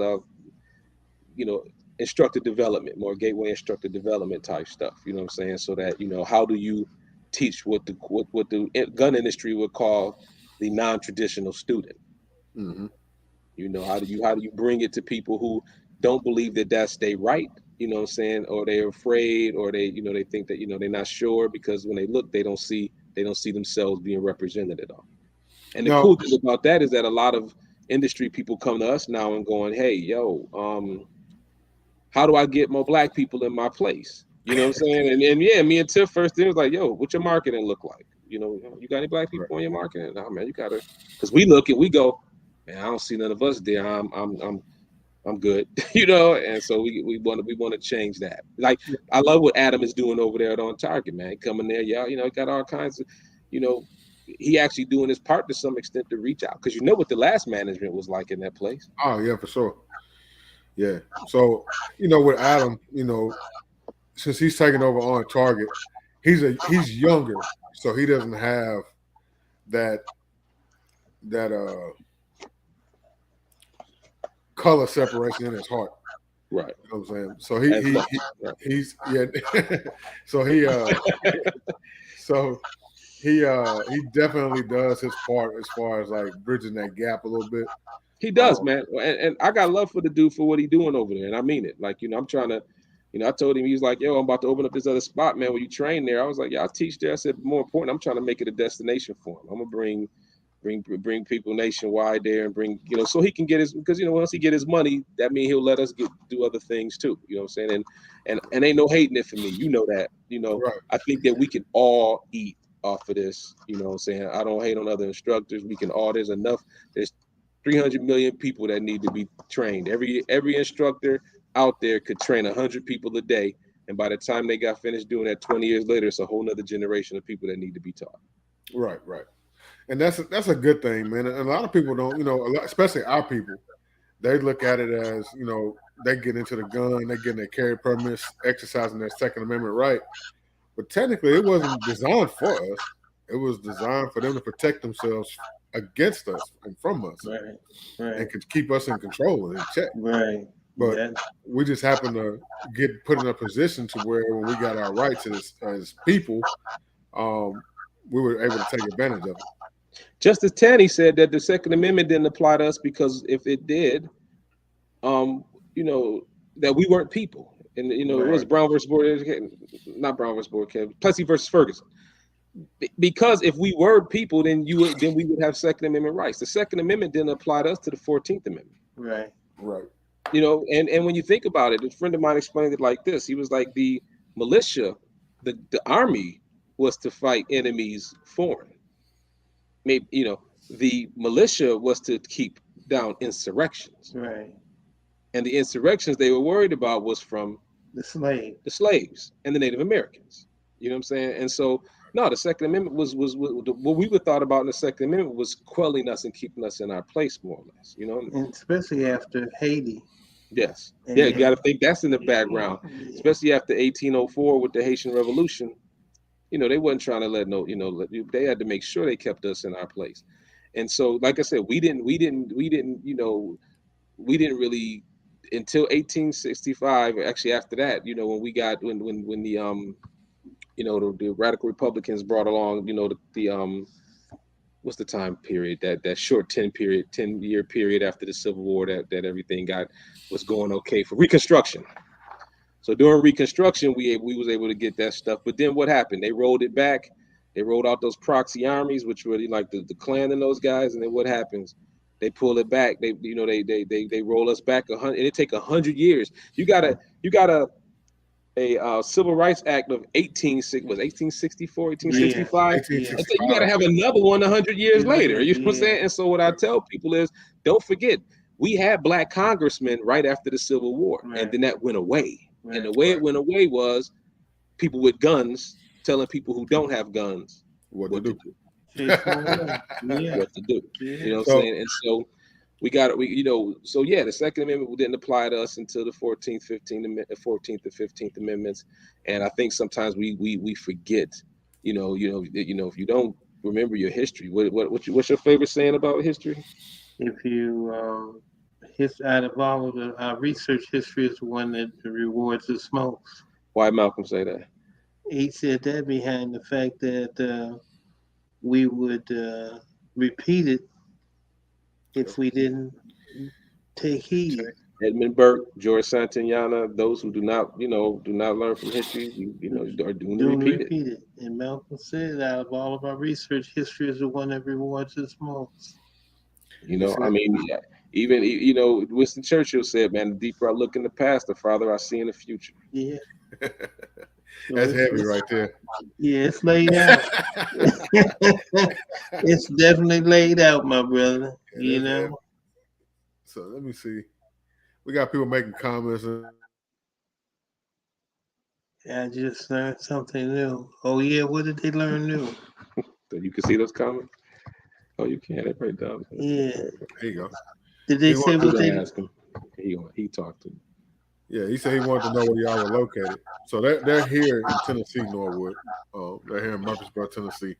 instructor development, more gateway instructor development type stuff. You know what I'm saying? So that how do you teach what the gun industry would call the non-traditional student? Mm-hmm. How do you bring it to people who don't believe that that's their right? You know what I'm saying? Or they're afraid, or they they think that they're not sure, because when they look, they don't see themselves being represented at all. And the cool thing about that is that a lot of industry people come to us now and going, hey, yo, how do I get more black people in my place? You know what I'm saying? And yeah, me and Tiff first thing was like, yo, what's your marketing look like? You got any black people in your marketing? No, man, you gotta, because we look and we go, man, I don't see none of us there. I'm good, and so we want to change that. Like, I love what Adam is doing over there at On Target, man. Coming there, y'all, got all kinds of, he actually doing his part to some extent to reach out, because what the last management was like in that place. Oh yeah, for sure. Yeah. So, with Adam, since he's taking over On Target, he's younger, so he doesn't have that color separation in his heart. Right. You know what I'm saying? So he's so he definitely does his part as far as like bridging that gap a little bit. He does, man. And I got love for the dude for what he's doing over there. And I mean it. Like, I'm trying to, I told him, he was like, yo, I'm about to open up this other spot, man, where you train there. I was like, yeah, I'll teach there. I said, more important, I'm trying to make it a destination for him. I'm going to bring people nationwide there, and bring, so he can get his, because, once he get his money, that means he'll let us do other things too. You know what I'm saying? And ain't no hating it for me. That, Right. I think that we can all eat off of this. You know what I'm saying? I don't hate on other instructors. We can all, there's 300 million people that need to be trained. Every instructor out there could train 100 people a day. And by the time they got finished doing that 20 years later, it's a whole nother generation of people that need to be taught. Right. And that's a good thing, man. And a lot of people don't, especially our people, they look at it as, they get into the gun, they getting their carry permits, exercising their Second Amendment right. But technically, it wasn't designed for us. It was designed for them to protect themselves against us and from us, and could keep us in control and in check. Right. But Yeah. we just happened to get put in a position to where when we got our rights as people, we were able to take advantage of it. Justice Taney said that the Second Amendment didn't apply to us because if it did, you know, that we weren't people. And you know, it was Brown versus Board, not Brown versus Board, Plessy versus Ferguson. Because if we were people, then we would have Second Amendment rights. The Second Amendment didn't apply to us to the 14th Amendment. Right. You know, and when you think about it, a friend of mine explained it like this. He was like, the militia, the army was to fight enemies foreign. Maybe, you know, the militia was to keep down insurrections. Right. And the insurrections they were worried about was from the slaves and the Native Americans. You know what I'm saying? And so, no, the Second Amendment was what we were thought about in the Second Amendment was quelling us and keeping us in our place, more or less. You know, and especially after Haiti. Yes. Yeah, you got to think that's in the background, especially after 1804 with the Haitian Revolution. You know, they wasn't trying to let they had to make sure they kept us in our place. And so, like I said, we didn't really until 1865, or actually after that, you know, when the the radical Republicans brought along, you know, the what's the time period, that short 10-year period after the Civil War, that everything was going okay for Reconstruction. So during Reconstruction, we was able to get that stuff. But then what happened? They rolled it back. They rolled out those proxy armies, which were like the Klan and those guys. And then what happens? They pull it back. They roll us back 100. And it take 100 years. You got a Civil Rights Act of 1864, 1865. Yeah. And so you got to have another one 100 years later. You know what I'm saying? And so what I tell people is, don't forget, we had black congressmen right after the Civil War, and then that went away. And the way it went away was people with guns telling people who don't have guns what to do. What to do. You know what I'm saying? And so the Second Amendment didn't apply to us until the 14th and 15th Amendments. And I think sometimes we forget, you know, if you don't remember your history, what's your favorite saying about history? If you out of all of our research, history is the one that rewards us most. Why Malcolm say that? He said that behind the fact that we would repeat it if we didn't take heed. Edmund Burke, George Santayana, those who do not learn from history, are doomed to repeat it. And Malcolm said, out of all of our research, history is the one that rewards us most. You know, I mean, even, you know, Winston Churchill said, man, the deeper I look in the past, the farther I see in the future. Yeah. That's heavy right there. Yeah, it's laid out. It's definitely laid out, my brother. You know. Heavy. So let me see. We got people making comments. I just learned something new. Oh yeah, what did they learn new? So you can see those comments. Oh, you can. They're right down. Yeah. There you go. Did they say what they ask him? He talked to me. Yeah, he said he wanted to know where y'all were located. So they're here in Tennessee, Norwood. They're here in Murfreesboro, Tennessee.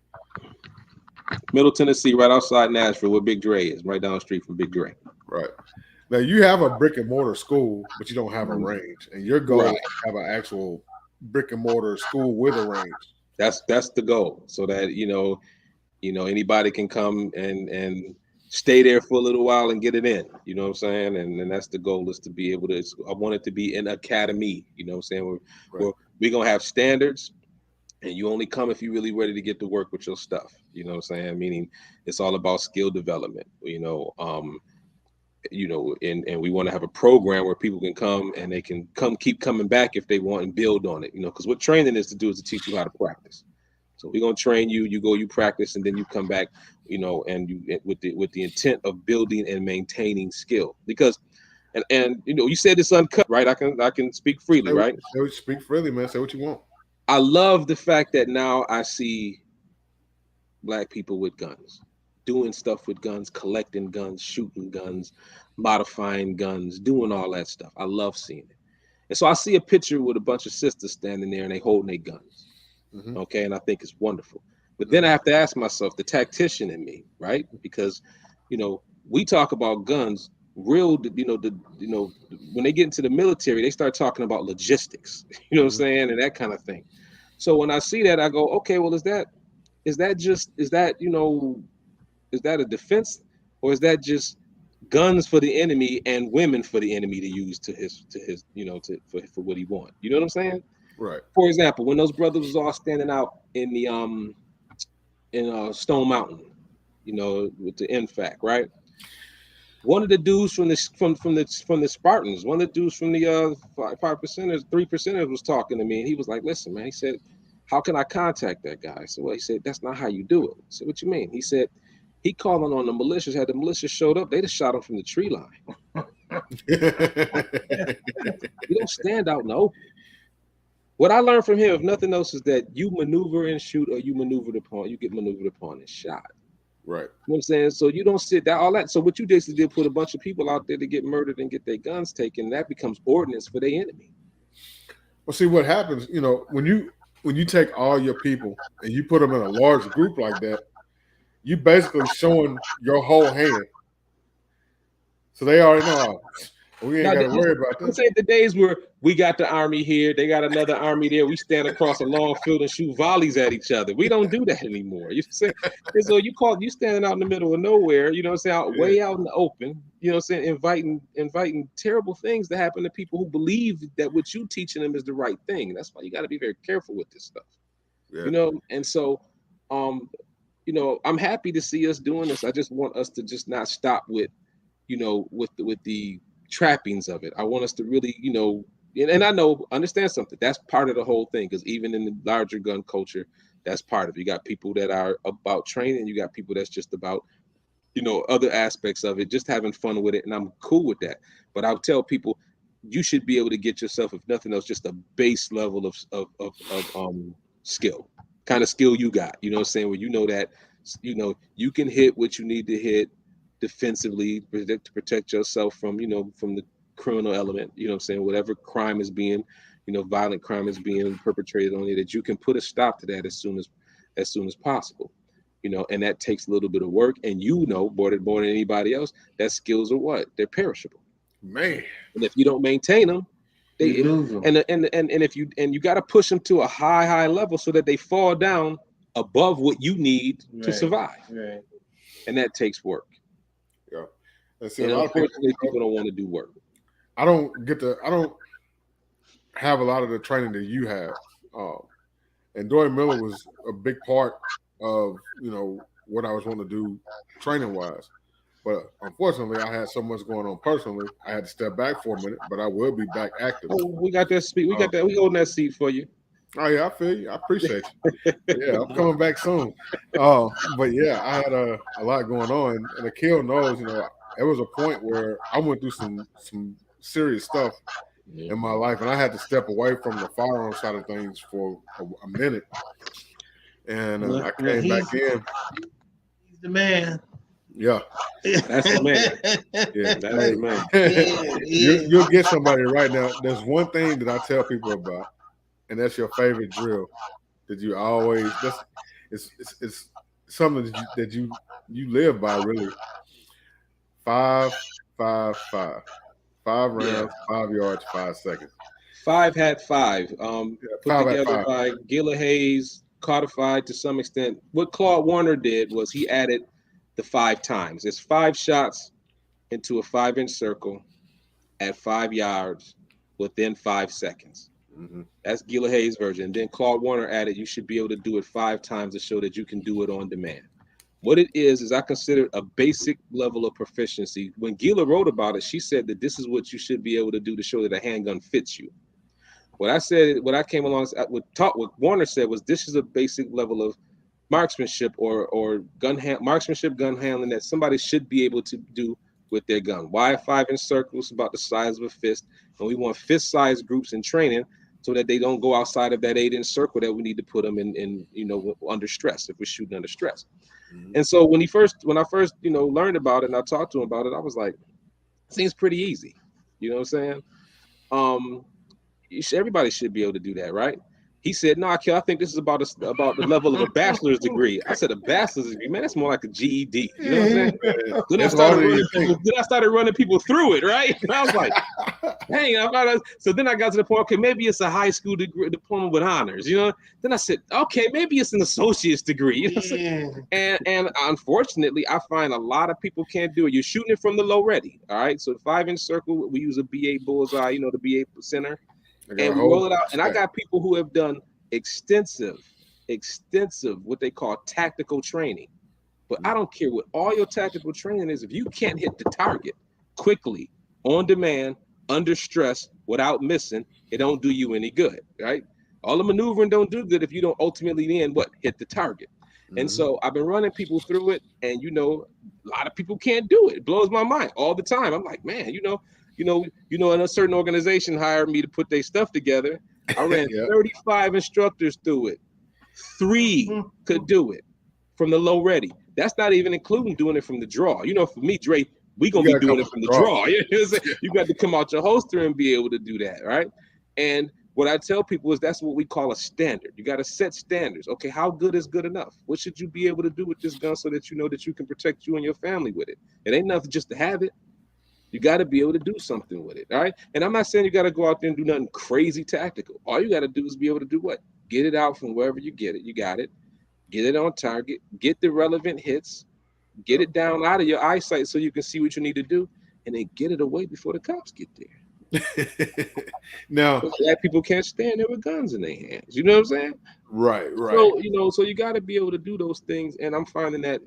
Middle Tennessee, right outside Nashville, where Big Dre is, right down the street from Big Dre. Right. Now you have a brick and mortar school, but you don't have a range. And your goal is to have an actual brick and mortar school with a range. That's the goal. So that, you know, anybody can come and stay there for a little while and get it in, you know what I'm saying? And that's the goal, is to be able to, I want it to be an academy, you know what I'm saying? We're going to have standards, and you only come if you're really ready to get to work with your stuff, you know what I'm saying? Meaning it's all about skill development, and we want to have a program where people can come and they can keep coming back if they want and build on it, because what training is to teach you how to practice. So we're gonna train you. You go, you practice, and then you come back, and you with the intent of building and maintaining skill. Because, and you said it's uncut, right? I can speak freely, right? Speak freely, man. Say what you want. I love the fact that now I see Black people with guns, doing stuff with guns, collecting guns, shooting guns, modifying guns, doing all that stuff. I love seeing it. And so I see a picture with a bunch of sisters standing there and they holding their guns. Mm-hmm. Okay, and I think it's wonderful. But then I have to ask myself, the tactician in me, right? Because, we talk about guns, real, when they get into the military, they start talking about logistics, what I'm saying, and that kind of thing. So when I see that, I go, okay, well, is that a defense, or is that just guns for the enemy and women for the enemy to use for what he want? You know what I'm saying? Right. For example, when those brothers was all standing out in the Stone Mountain, with the NFAC, right? One of the dudes from the Spartans, one of the dudes from the 5%ers, 3%ers was talking to me, and he was like, "Listen, man," he said, "how can I contact that guy?" I said, "Well," he said, "that's not how you do it." I said, "What you mean?" He said, "He calling on the militias. Had the militias showed up, they just shot him from the tree line. You don't stand out in the open." What I learned from him, if nothing else, is that you maneuver and shoot, or you get maneuvered upon and shot. Right. You know what I'm saying? So you don't sit down, all that. So what you basically did, put a bunch of people out there to get murdered and get their guns taken. That becomes ordnance for their enemy. Well, see what happens, when you take all your people and you put them in a large group like that, you basically showing your whole hand. So they already know, we ain't got to worry about I'm this. saying the days where we got the army here, they got another army there, we stand across a long field and shoot volleys at each other. We don't do that anymore. You say, and so you standing out in the middle of nowhere, way out in the open, inviting terrible things to happen to people who believe that what you teaching them is the right thing. That's why you got to be very careful with this stuff. Yeah. And so I'm happy to see us doing this. I just want us to just not stop with the trappings of it. I want us to really, and I understand something. That's part of the whole thing, because even in the larger gun culture, that's part of it. You got people that are about training. You got people that's just about, other aspects of it, just having fun with it. And I'm cool with that. But I'll tell people, you should be able to get yourself, if nothing else, just a base level of skill, kind of skill you got, what I'm saying, where that, you can hit what you need to hit defensively to protect yourself from the criminal element, what I'm saying, whatever crime is being, violent crime is being perpetrated on you, that you can put a stop to that as soon as possible, and that takes a little bit of work. And more than anybody else, that skills are what? They're perishable, man. And if you don't maintain them, You lose them. and if you got to push them to a high level so that they fall down above what you need to survive. Right. And that takes work. Yeah. And And unfortunately, people don't want to do work. I don't have a lot of the training that you have. And Dory Miller was a big part of, what I was wanting to do training wise. But unfortunately, I had so much going on personally. I had to step back for a minute, but I will be back active. Oh, we got that seat. We got that. We holding that seat for you. Oh yeah, I feel you. I appreciate you. Yeah, I'm coming back soon. But yeah, I had a lot going on, and Akil knows. There was a point where I went through some serious stuff in my life, and I had to step away from the firearm side of things for a minute. And I came back in. He's the man. Yeah, that's the man. Yeah, that's the man. You'll get somebody right now. There's one thing that I tell people about, and that's your favorite drill that you always. It's something that you live by, really. 5, 5, 5. 5 rounds, 5 yards, 5 seconds. 5 had 5. Put together by G.R.A.V.I.T.E.E, codified to some extent. What Claude Warner did was he added the 5 times. It's 5 shots into a 5-inch circle at 5 yards within 5 seconds. Mm-hmm. That's G.R.A.V.I.T.E.'s version. Then Claude Warner added, you should be able to do it 5 times to show that you can do it on demand. What it is I consider a basic level of proficiency. When Gila wrote about it, she said that this is what you should be able to do to show that a handgun fits you. What I came along with what Warner said was this is a basic level of marksmanship or gun handling that somebody should be able to do with their gun. Why a 5-inch circle is about the size of a fist, and we want fist-sized groups in training so that they don't go outside of that 8-inch circle that we need to put them in under stress if we're shooting under stress. Mm-hmm. And so when I first learned about it and I talked to him about it, I was like, Seems pretty easy. You know what I'm saying? Everybody should be able to do that, right? He said, "No, I think this is about the level of a bachelor's degree." I said, "A bachelor's degree, man, that's more like a GED." You know what I'm saying? Then I started running people through it, right? And I was like, "Dang!" So then I got to the point, okay, maybe it's a high school degree, diploma with honors, you know. Then I said, okay, maybe it's an associate's degree. You know and unfortunately, I find a lot of people can't do it. You're shooting it from the low ready, all right? So the 5-inch circle, we use a BA bullseye, you know, the BA center. And we roll it out. And I got people who have done extensive, what they call tactical training. But I don't care what all your tactical training is. If you can't hit the target quickly, on demand, under stress, without missing, it don't do you any good, right? All the maneuvering don't do good if you don't ultimately then hit the target. And so I've been running people through it, and a lot of people can't do it. It blows my mind all the time. I'm like, man, and a certain organization hired me to put their stuff together. I ran 35 instructors through it. 3 could do it from the low ready. That's not even including doing it from the draw. For me, Dre, we gonna be doing it from the draw. You got to come out your holster and be able to do that, right? And what I tell people is that's what we call a standard. You got to set standards. Okay, how good is good enough? What should you be able to do with this gun so that you know that you can protect you and your family with it? It ain't nothing just to have it. You got to be able to do something with it, all right? And I'm not saying you got to go out there and do nothing crazy tactical. All you got to do is be able to do what? Get it out from wherever you get it. You got it. Get it on target. Get the relevant hits. Get it down out of your eyesight so you can see what you need to do, and then get it away before the cops get there. Now, black people can't stand there with guns in their hands. You know what I'm saying? Right. So so you got to be able to do those things, and I'm finding that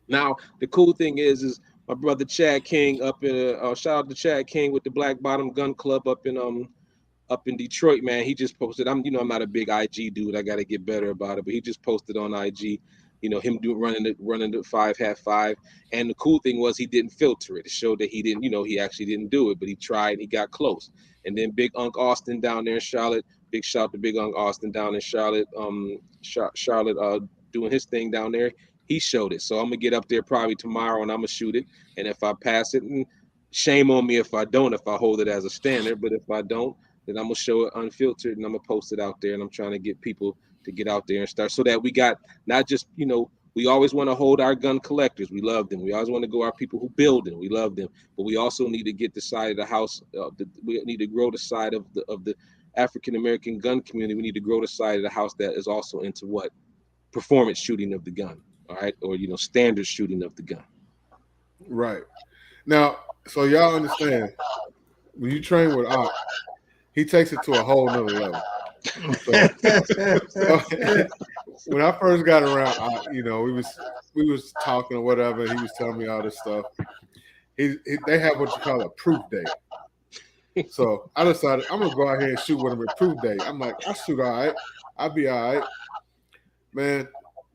now. The cool thing is my brother Chad King up in shout out to Chad King with the Black Bottom Gun Club up in Detroit, man. He just posted. I'm not a big IG dude. I got to get better about it, but he just posted on IG. Him running the 5.5, and the cool thing was he didn't filter it. It showed that he didn't, he actually didn't do it, but he tried and he got close. And then Big Unc Austin down there in Charlotte, big shout to Big Unc Austin down in Charlotte, Charlotte doing his thing down there. He showed it, so I'm gonna get up there probably tomorrow and I'm gonna shoot it. And if I pass it, and shame on me if I don't, if I hold it as a standard. But if I don't, then I'm gonna show it unfiltered and I'm gonna post it out there. And I'm trying to get people to get out there and start so that we got not just, we always want to hold our gun collectors. We love them. We always want to go our people who build them. We love them. But we also need to get the side of the house. We need to grow the side of the African-American gun community. We need to grow the side of the house that is also into what? Performance shooting of the gun. All right. Or, standard shooting of the gun. Right. Now, so y'all understand, when you train with Ock, he takes it to a whole nother level. So when I first got around, we was talking or whatever. He was telling me all this stuff. They have what you call a proof day. So I decided I'm gonna go out here and shoot with him at proof day. I'm like, I shoot all right. I'll be all right. Man,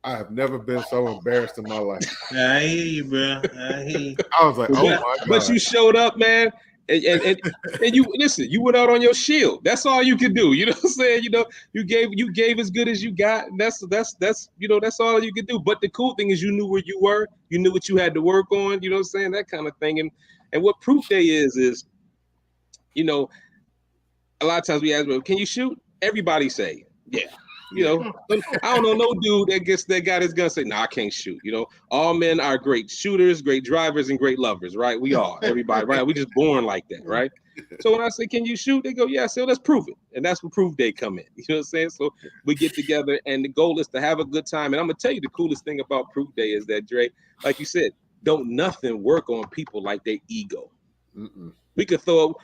I have never been so embarrassed in my life. I hear you, bro. I hear you. I was like, oh my God. But you showed up, man. And you listen, you went out on your shield. That's all you could do. You know what I'm saying? You gave as good as you got. And that's all you could do. But the cool thing is you knew where you were, you knew what you had to work on, you know what I'm saying? That kind of thing. And what proof day is, a lot of times we ask, can you shoot? Everybody say, yeah. I don't know no dude that got his gun say, no, I can't shoot. All men are great shooters, great drivers, and great lovers, right? We are, everybody, right? We just born like that, right? So when I say, can you shoot? They go, yeah. So let's prove it. And that's where proof day come in. You know what I'm saying? So we get together and the goal is to have a good time. And I'm going to tell you the coolest thing about proof day is that, Dre, like you said, don't nothing work on people like their ego. Mm-mm. We could throw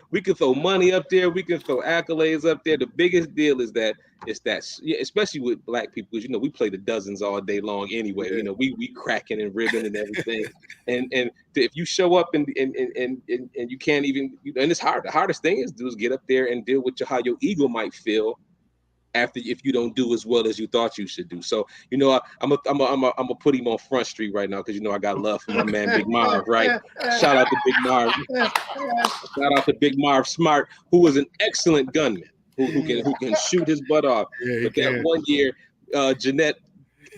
money up there. We can throw accolades up there. The biggest deal is that especially with black people, because we play the dozens all day long anyway. Yeah. We cracking and ribbing and everything. and if you show up and you can't even, and it's hard. The hardest thing is get up there and deal with how your ego might feel if you don't do as well as you thought you should do. So I'm gonna put him on Front Street right now because I got love for my man Big Marv, right? Shout out to Big Marv. Shout out to Big Marv Smart, who was an excellent gunman who can shoot his butt off. Yeah, but that one year, Jeanette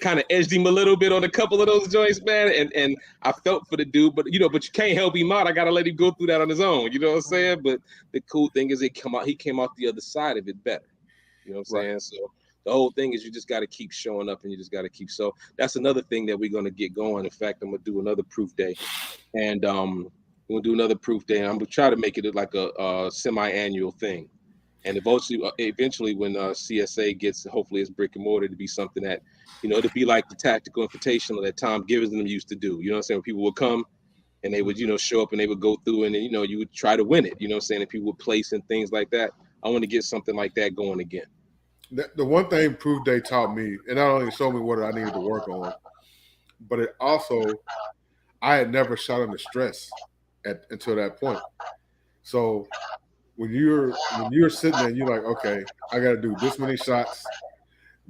kind of edged him a little bit on a couple of those joints, man. And I felt for the dude, but you can't help him out. I gotta let him go through that on his own. You know what I'm saying? But the cool thing is he came out the other side of it better. You know what I'm saying? So the whole thing is you just got to keep showing up, and you just got to keep. So that's another thing that we're gonna get going. In fact, I'm gonna do another proof day, and we'll do another proof day. And I'm gonna try to make it like a semi-annual thing. And eventually, when CSA gets, hopefully, it's brick and mortar to be something that, it'll be like the tactical invitational that Tom Gibbons and them used to do. You know what I'm saying? Where people would come and they would, show up and they would go through and, you would try to win it. You know what I'm saying? And people would place and things like that. I want to get something like that going again. The one thing Proof Day taught me, and not only showed me what I needed to work on, but it also, I had never shot under stress until that point. So when you're sitting there, you're like, okay, I got to do this many shots,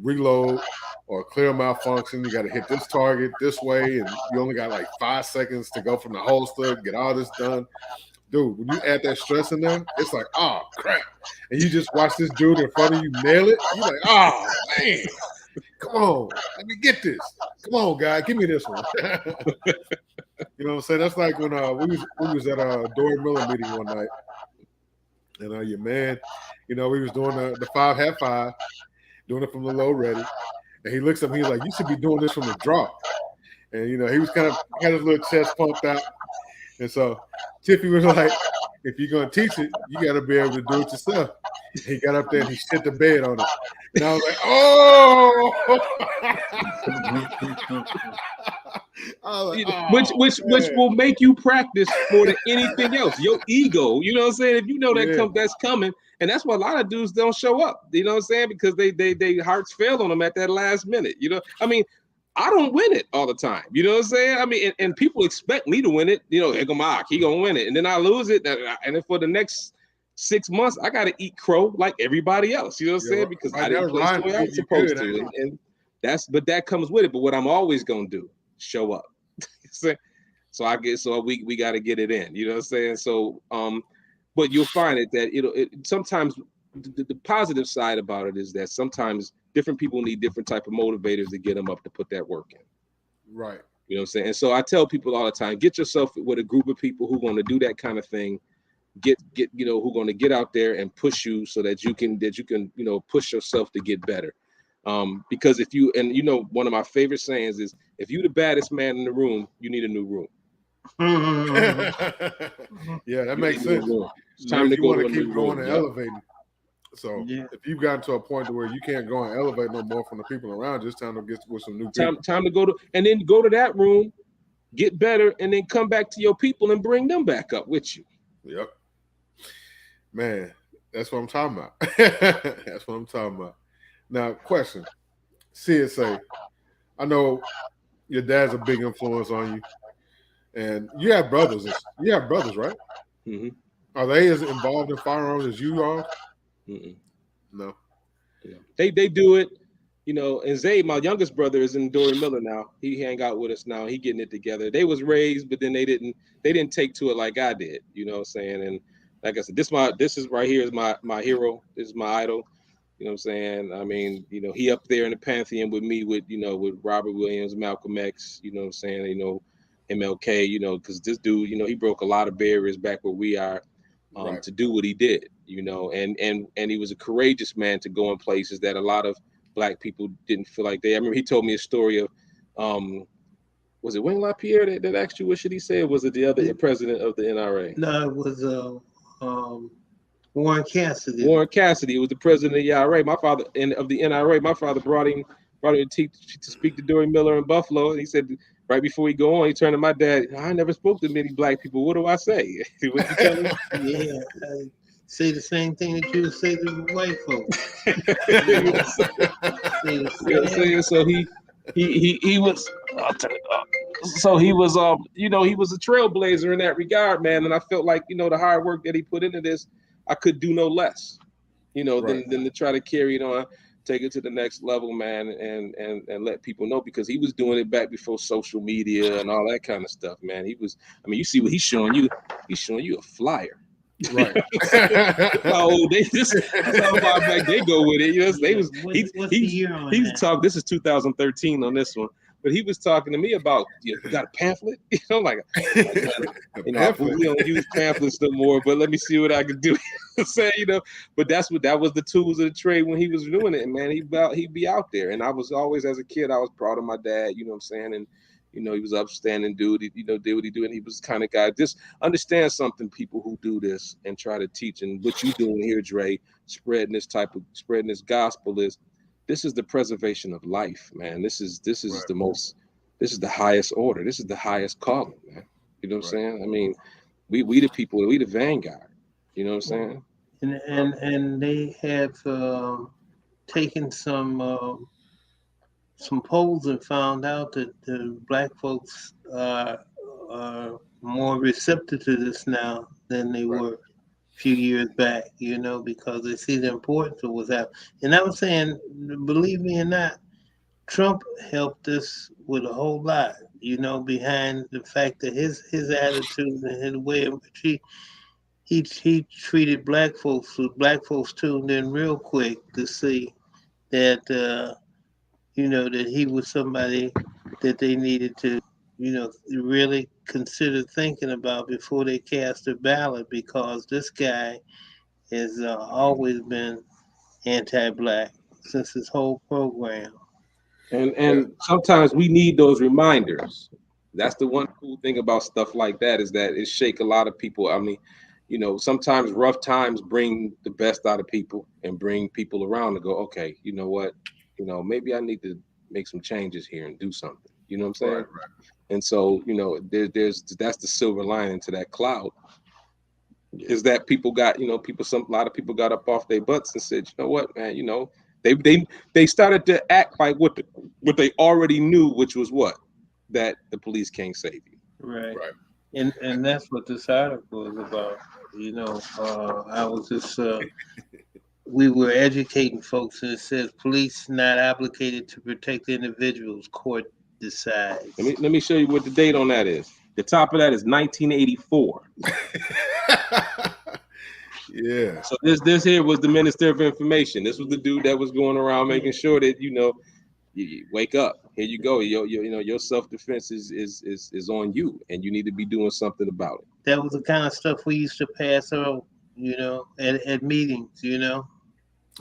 reload, or clear malfunction. You got to hit this target this way, and you only got like 5 seconds to go from the holster, get all this done. Dude, when you add that stress in there, it's like, oh, crap. And you just watch this dude in front of you nail it. You're like, oh, man, come on, let me get this. Come on, guy, give me this one. You know what I'm saying? That's like when we was at a Dory Miller meeting one night. And your man, we was doing the 5-5, doing it from the low ready. And he looks at me, he's like, you should be doing this from the draw. And, he was had his little chest pumped out. And so Tiffy was like, if you're going to teach it, you got to be able to do it yourself. He got up there and he shit the bed on it. And I was like, oh! Which will make you practice more than anything else. Your ego, you know what I'm saying? If you know that's coming, and that's why a lot of dudes don't show up. You know what I'm saying? Because they hearts fail on them at that last minute. I mean, I don't win it all the time. You know what I'm saying? I mean, and people expect me to win it. He gonna win it, and then I lose it, and then for the next 6 months, I got to eat crow like everybody else. You know what I'm saying? Because I didn't play the way I'm supposed to, and that comes with it. But what I'm always gonna do, show up. So we got to get it in. You know what I'm saying? So but you'll find that sometimes the positive side about it is that sometimes different people need different type of motivators to get them up to put that work in. Right. You know what I'm saying? And so I tell people all the time, get yourself with a group of people who are going to do that kind of thing. Get who are going to get out there and push you so that you can push yourself to get better. Because if you, and one of my favorite sayings is, if you're the baddest man in the room, you need a new room. Yeah, that makes sense. It's time to go to keep going and elevating. So if you've gotten to a point to where you can't go and elevate no more from the people around, just time to get with some new people. Time to go to, and then go to that room, get better, and then come back to your people and bring them back up with you. Yep. Man, that's what I'm talking about. That's what I'm talking about. Now, question. CSA. I know your dad's a big influence on you. And you have brothers. You have brothers, right? Mm-hmm. Are they as involved in firearms as you are? Mm-mm. No. Yeah. They do it, and Zay, my youngest brother, is in Dory Miller now. He hang out with us now. He getting it together. They was raised, but then they didn't take to it like I did. You know what I'm saying? And like I said, this is right here is my hero. This is my idol. You know what I'm saying? I mean, he up there in the pantheon with me with Robert Williams, Malcolm X, you know what I'm saying? MLK, because this dude, he broke a lot of barriers back where we are to do what he did, and he was a courageous man to go in places that a lot of Black people didn't feel like they. I remember he told me a story of, was it Wayne LaPierre that asked you what should he say, or was it the other president of the NRA? No, it was Warren Cassidy. Warren Cassidy was the president of the G.R.A.V.I.T.E.E. My father of the NRA. My father brought him to speak to Dory Miller in Buffalo, and he said right before he go on, he turned to my dad. I never spoke to many Black people. What do I say? What you tell him? Yeah, I say the same thing that you would say to white folks. So he was. I'll turn it up. So he was he was a trailblazer in that regard, man. And I felt like the hard work that he put into this, I could do no less, than to try to carry it on, take it to the next level, man, and let people know, because he was doing it back before social media and all that kind of stuff, man. He was, you see what he's showing you. He's showing you a flyer. Right. How old they just that's how far back they go with it. You know, they was What's the year on he was that? talking. This is 2013 on this one, but he was talking to me about you got a pamphlet. You know, like you know, we don't use pamphlets no more. But let me see what I can do. Say, you know, but that was the tools of the trade when he was doing it. And man, he'd be out there. And I was always, as a kid, I was proud of my dad. You know what I'm saying? And you know, he was upstanding dude. He, you know, did what he do, and he was the kind of guy. Just understand something, people who do this and try to teach, and what you doing here, Dre, spreading this gospel is. This is the preservation of life, man. This is right. the most. This is the highest order. This is the highest calling, man. You know what I'm saying? I mean, we the people. We the vanguard. You know what I'm saying? And they have taken some polls and found out that the black folks are more receptive to this now than they Right. were a few years back, you know, because they see the importance of what's happening. And I was saying, believe me or not, Trump helped us with a whole lot, you know, behind the fact that his attitude and his way in which he treated black folks tuned in real quick to see that you know, that he was somebody that they needed to, you know, really consider thinking about before they cast a ballot, because this guy has always been anti-black since his whole program. And sometimes we need those reminders. That's the one cool thing about stuff like that, is that it shake a lot of people. I mean, you know, sometimes rough times bring the best out of people and bring people around to go, okay, you know what, you know, maybe I need to make some changes here and do something. You know what I'm saying? Right. And so, you know, there's that's the silver lining to that cloud, is that people got, you know, a lot of people got up off their butts and said, you know what, man, you know, they started to act like what they already knew, which was what, that the police can't save you. Right. Right. And that's what this article is about. You know, I was just we were educating folks, and it says police not obligated to protect individuals. Court decides. Let me show you what the date on that is. The top of that is 1984. Yeah. So this here was the Minister of Information. This was the dude that was going around making sure that, you know, you wake up. Here you go. Your self-defense is on you, and you need to be doing something about it. That was the kind of stuff we used to pass out, you know, at meetings, you know.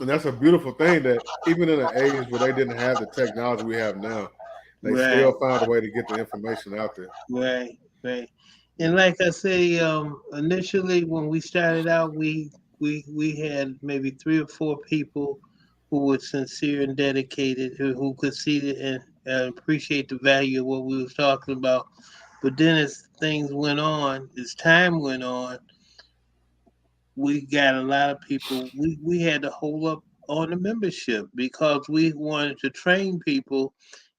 And that's a beautiful thing, that even in an age where they didn't have the technology we have now, they Right, still found a way to get the information out there. right. And like I say, initially when we started out, we had maybe 3 or 4 people who were sincere and dedicated, who could see it and appreciate the value of what we was talking about. But then as things went on, as time went on, we got a lot of people. We had to hold up on the membership because we wanted to train people,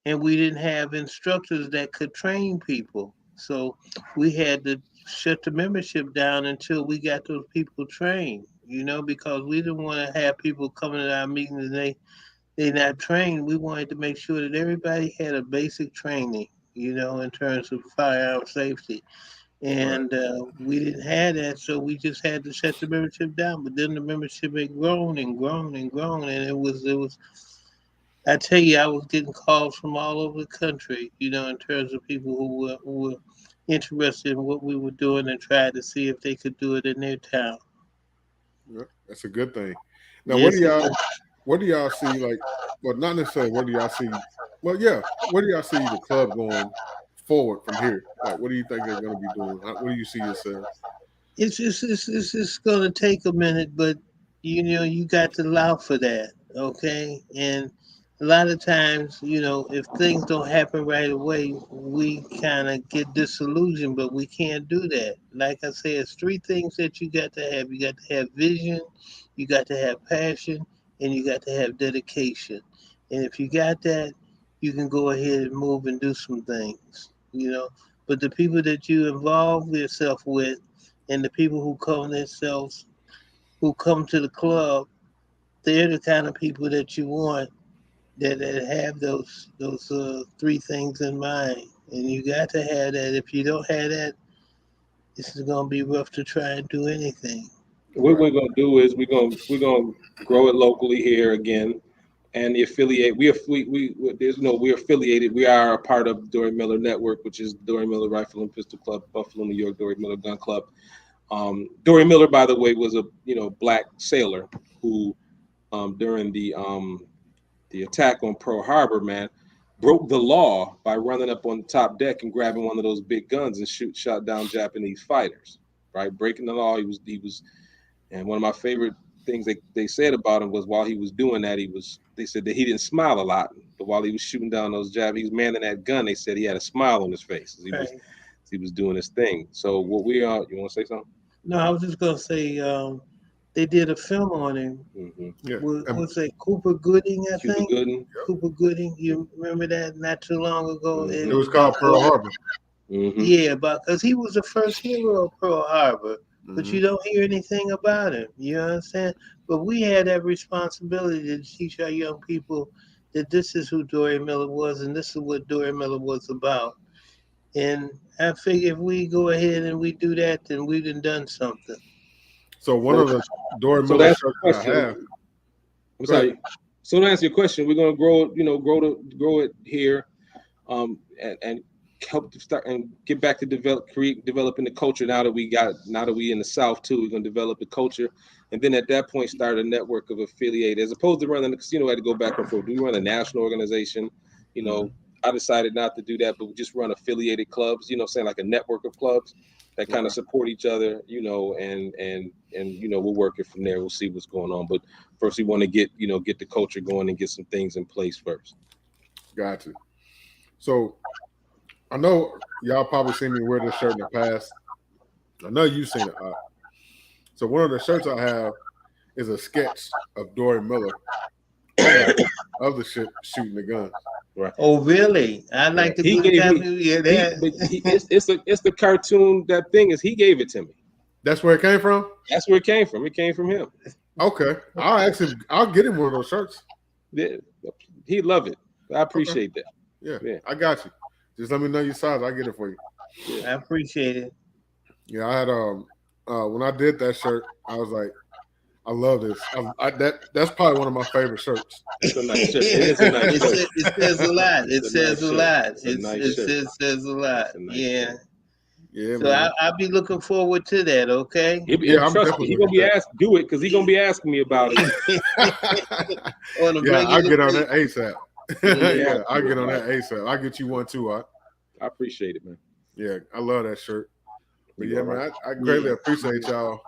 and we didn't have instructors that could train people. So we had to shut the membership down until we got those people trained. You know, because we didn't want to have people coming to our meetings and they not trained. We wanted to make sure that everybody had a basic training. You know, in terms of firearm safety. Right. And we didn't have that, so we just had to shut the membership down. But then the membership had grown and grown and grown, and it was. I tell you, I was getting calls from all over the country, you know, in terms of people who were interested in what we were doing and tried to see if they could do it in their town. Yeah, that's a good thing. Now, Yes, what do y'all see, like, well, not necessarily what do y'all see, well, yeah, where do y'all see the club going forward from here? Like, what do you think they're going to be doing? What do you see yourself? it's gonna take a minute, but you know you got to allow for that, okay? And a lot of times, you know, if things don't happen right away, we kind of get disillusioned, but we can't do that. Like I said, it's 3 things that you got to have. You got to have vision, you got to have passion, and you got to have dedication. And if you got that, you can go ahead and move and do some things, you know. But the people that you involve yourself with and the people who come to the club, they're the kind of people that you want that have those 3 things in mind. And you got to have that. If you don't have that, this is gonna be rough to try and do anything. What we're gonna do is we're gonna grow it locally here again, and the affiliate there's no we're affiliated. We are a part of Dory Miller Network, which is Dory Miller Rifle and Pistol Club, Buffalo, New York, Dory Miller Gun Club. Dory Miller, by the way, was a black sailor who during the attack on Pearl Harbor, man, broke the law by running up on the top deck and grabbing one of those big guns and shot down Japanese fighters. Right, breaking the law. He was, and one of my favorite things they said about him was while he was doing that, they said that he didn't smile a lot, but while he was shooting down those Japanese, manning that gun, they said he had a smile on his face as he was doing his thing. So what we are, you want to say something? No, I was just gonna say they did a film on him. Mm-hmm. Yeah. Was it Cooper Gooding? I think Gooding. Cooper Gooding. You remember that not too long ago? Mm-hmm. It was called Pearl Harbor. Mm-hmm. Yeah, because he was the first hero of Pearl Harbor, but Mm-hmm. you don't hear anything about him. You understand? But we had that responsibility to teach our young people that this is who Dory Miller was and this is what Dory Miller was about. And I figure if we go ahead and we do that, then we done something. So one of the Dory So Miller that's shirts the that I question. have. I'm sorry. So to answer your question, we're gonna grow it here, and help to start and get back to developing the culture. Now that we in the South too, we're gonna develop the culture, and then at that point start a network of affiliated, as opposed to running the casino. I had to go back and forth. Do we run a national organization? I decided not to do that, but we just run affiliated clubs. Saying like a network of clubs that kind of support each other. And we'll work it from there. We'll see what's going on, but first we want to get the culture going and get some things in place first. Gotcha. So I know y'all probably seen me wear this shirt in the past. I know you've seen it. So one of the shirts I have is a sketch of Dory Miller of the ship shooting the guns. Right. Oh, really? I like to He put gave that. it's the cartoon. That thing is he gave it to me. That's where it came from? That's where it came from. It came from him. Okay. I'll get him one of those shirts. Yeah, he'd love it. I appreciate that. Yeah, I got you. Just let me know your size. I'll get it for you. I appreciate it. Yeah, I had when I did that shirt, I was like, I love this. That's probably one of my favorite shirts. It's a nice shirt. It is a nice shirt. It says a lot. It says a lot. It says a lot. Yeah. Yeah, So man. I'll be looking forward to that. Okay. I'm trust me, he's gonna be asked do it because he's gonna be asking me about it. I'll get on that ASAP. Yeah. I'll get on that ASAP. I'll get you one too. I appreciate it, man. Yeah, I love that shirt. But yeah, man, I greatly appreciate y'all,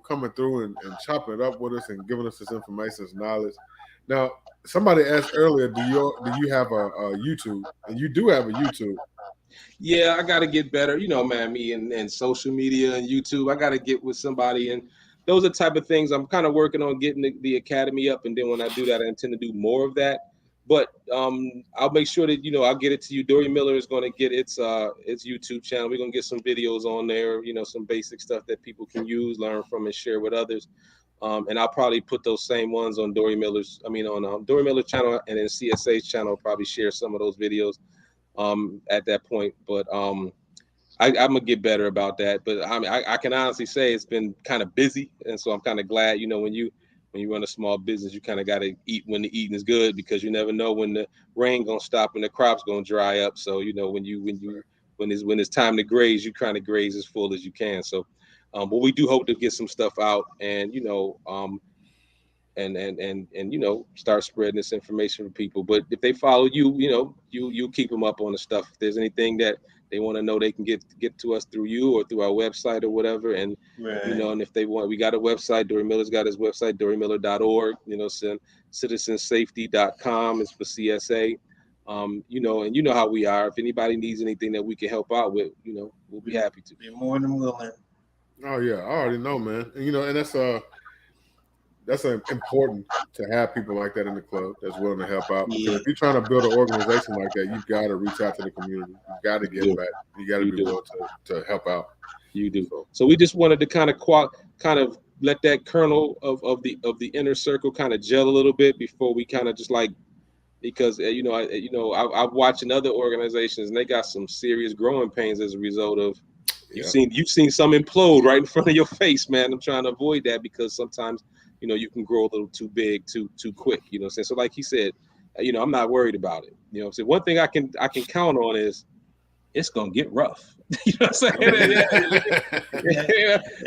coming through and chopping it up with us and giving us this information, this knowledge. Now, somebody asked earlier, do you have a YouTube? And you do have a YouTube. Yeah, I got to get better. Man, me and social media and YouTube, I got to get with somebody. And those are the type of things I'm kind of working on getting the academy up. And then when I do that, I intend to do more of that. But I'll make sure that, I'll get it to you. Dory Miller is going to get its YouTube channel. We're going to get some videos on there, some basic stuff that people can use, learn from, and share with others. And I'll probably put those same ones on Dory Miller's channel, and then CSA's channel. I'll probably share some of those videos at that point. But I'm gonna get better about that. But I mean, I can honestly say it's been kind of busy, and so I'm kind of glad. When you run a small business, you kind of got to eat when the eating is good, because you never know when the rain gonna stop and the crop's gonna dry up. So when it's time to graze, you kind of graze as full as you can. So, but we do hope to get some stuff out, and start spreading this information for people. But if they follow you, you keep them up on the stuff. If there's anything that they want to know, they can get to us through you or through our website or whatever. And and if they want, we got a website. Dory Miller's got his website, dorymiller.org. Citizensafety.com is for CSA. And you know how we are. If anybody needs anything that we can help out with, we'll be happy to. Be more than willing. Oh yeah, I already know, man. And and that's important to have people like that in the club that's willing to help out. Because if you're trying to build an organization like that, you've got to reach out to the community. You've got to give back. You got to be willing to help out. You do. So we just wanted to kind of let that kernel of the inner circle kind of gel a little bit before we kind of just because I've watched in other organizations and they got some serious growing pains as a result of You've seen some implode right in front of your face, man. I'm trying to avoid that because sometimes, you know, you can grow a little too big, too quick. You know what I'm saying? So like he said, you know, I'm not worried about it. You know what I'm saying? One thing I can count on is it's gonna get rough. You know what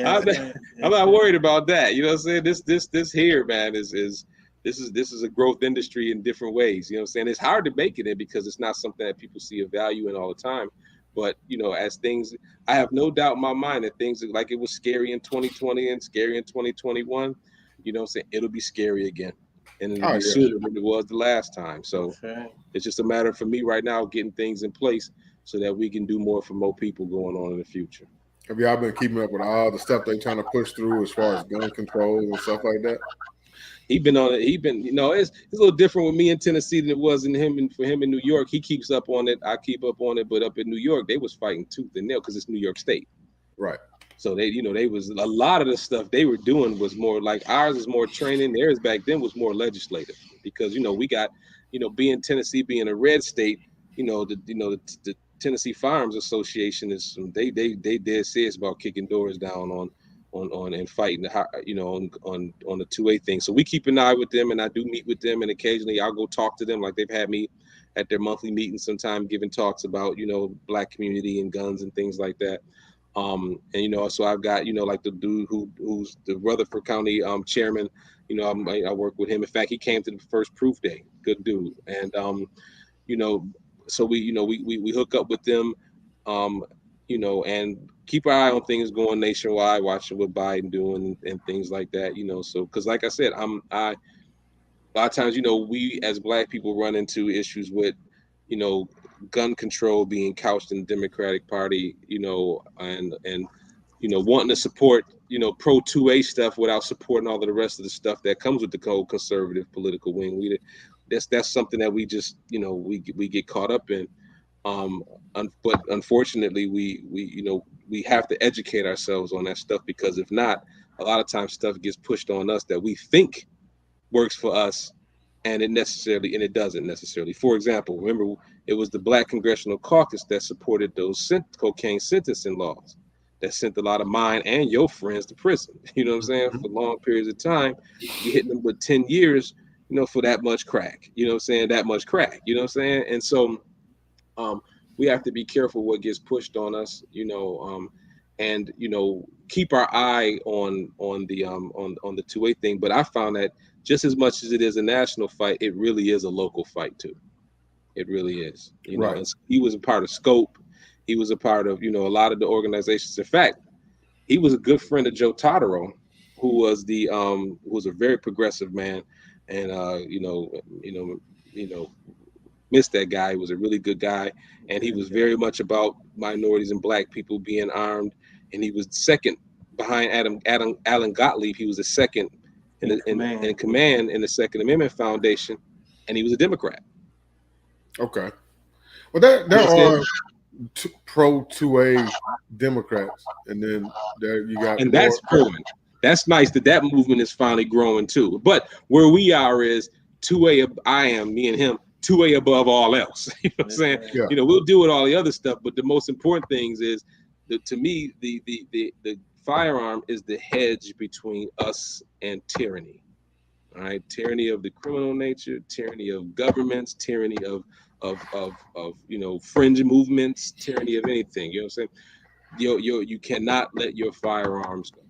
I'm saying? I'm not worried about that. You know what I'm saying? This here, man, is this is a growth industry in different ways. You know what I'm saying? It's hard to make it in because it's not something that people see a value in all the time. But, you know, as things, I have no doubt in my mind that things like it was scary in 2020 and scary in 2021, you know what I'm saying? It'll be scary again. And it'll be sooner than it was the last time. So it's just a matter for me right now getting things in place so that we can do more for more people going on in the future. Have y'all been keeping up with all the stuff they're trying to push through as far as gun control and stuff like that? He's been on it. You know, it's a little different with me in Tennessee than it was in him and for him in New York. He keeps up on it. I keep up on it. But up in New York, they was fighting tooth and nail because it's New York State. Right. So they was a lot of the stuff they were doing was more like ours is more training. Theirs back then was more legislative because, you know, we got, you know, being Tennessee, being a red state, the Tennessee Firearms Association is they dead serious about kicking doors down on and fighting on the 2A thing. So we keep an eye with them, and I do meet with them, and occasionally I'll go talk to them. Like they've had me at their monthly meetings sometime giving talks about, you know, Black community and guns and things like that. And you know, so I've got, you know, like the dude who's the Rutherford County chairman. You know, I work with him. In fact, he came to the first proof day. Good dude. And you know, so we hook up with them, you know, and keep our eye on things going nationwide, watching what Biden doing and things like that, you know. So, because like I said, a lot of times, you know, we as Black people run into issues with, you know, gun control being couched in the Democratic Party, you know, and you know, wanting to support, you know, pro 2A stuff without supporting all of the rest of the stuff that comes with the cold conservative political wing. That's something that we just, you know, we get caught up in. But unfortunately, we have to educate ourselves on that stuff, because if not, a lot of times stuff gets pushed on us that we think works for us, and it doesn't necessarily. For example, remember, it was the Black Congressional Caucus that supported those cocaine sentencing laws that sent a lot of mine and your friends to prison. You know what I'm saying? For long periods of time, you hitting them with 10 years, you know, for that much crack. You know what I'm saying? That much crack. You know what I'm saying? And so we have to be careful what gets pushed on us, you know, and you know, keep our eye on the 2A thing. But I found that just as much as it is a national fight, it really is a local fight too. It really is. You know, and he was a part of Scope. He was a part of, you know, a lot of the organizations. In fact, he was a good friend of Joe Totaro, who was a very progressive man, and missed that guy. He was a really good guy, and he was very much about minorities and Black people being armed. And he was second behind Alan Gottlieb. He was the second in command in the Second Amendment Foundation, and he was a Democrat. Okay. Well, there are pro 2A Democrats, and then there you got, and that's growing. That's nice that movement is finally growing too. But where we are is 2A. Me and him, 2A above all else. You know what I'm saying? Yeah. You know, we'll deal with all the other stuff, but the most important things is to me, the firearm is the hedge between us and tyranny. All right, tyranny of the criminal nature, tyranny of governments, tyranny of you know, fringe movements, tyranny of anything. You know what I'm saying? You cannot let your firearms go.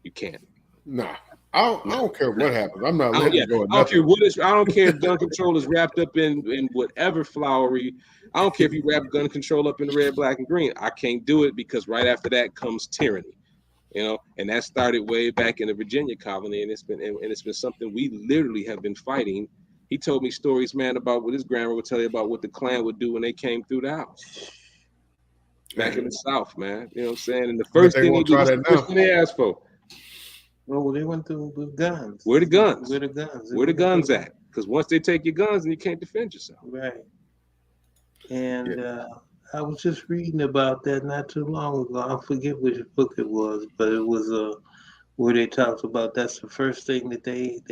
You can't. Nah. I don't care what happens. I'm not letting it go. I don't care if gun control is wrapped up in whatever flowery. I don't care if you wrap gun control up in red, black, and green. I can't do it, because right after that comes tyranny. You know, and that started way back in the Virginia colony, and it's been something we literally have been fighting. He told me stories, man, about what his grandma would tell you about what the Klan would do when they came through the house back in the South, man. You know what I'm saying? And the first thing he did, the first thing they asked for. Well, they went through with guns. Where the guns? Where the guns? Where the guns at? Because once they take your guns, then you can't defend yourself. Right. And I was just reading about that not too long ago. I forget which book it was, but it was where they talked about that's the first thing that they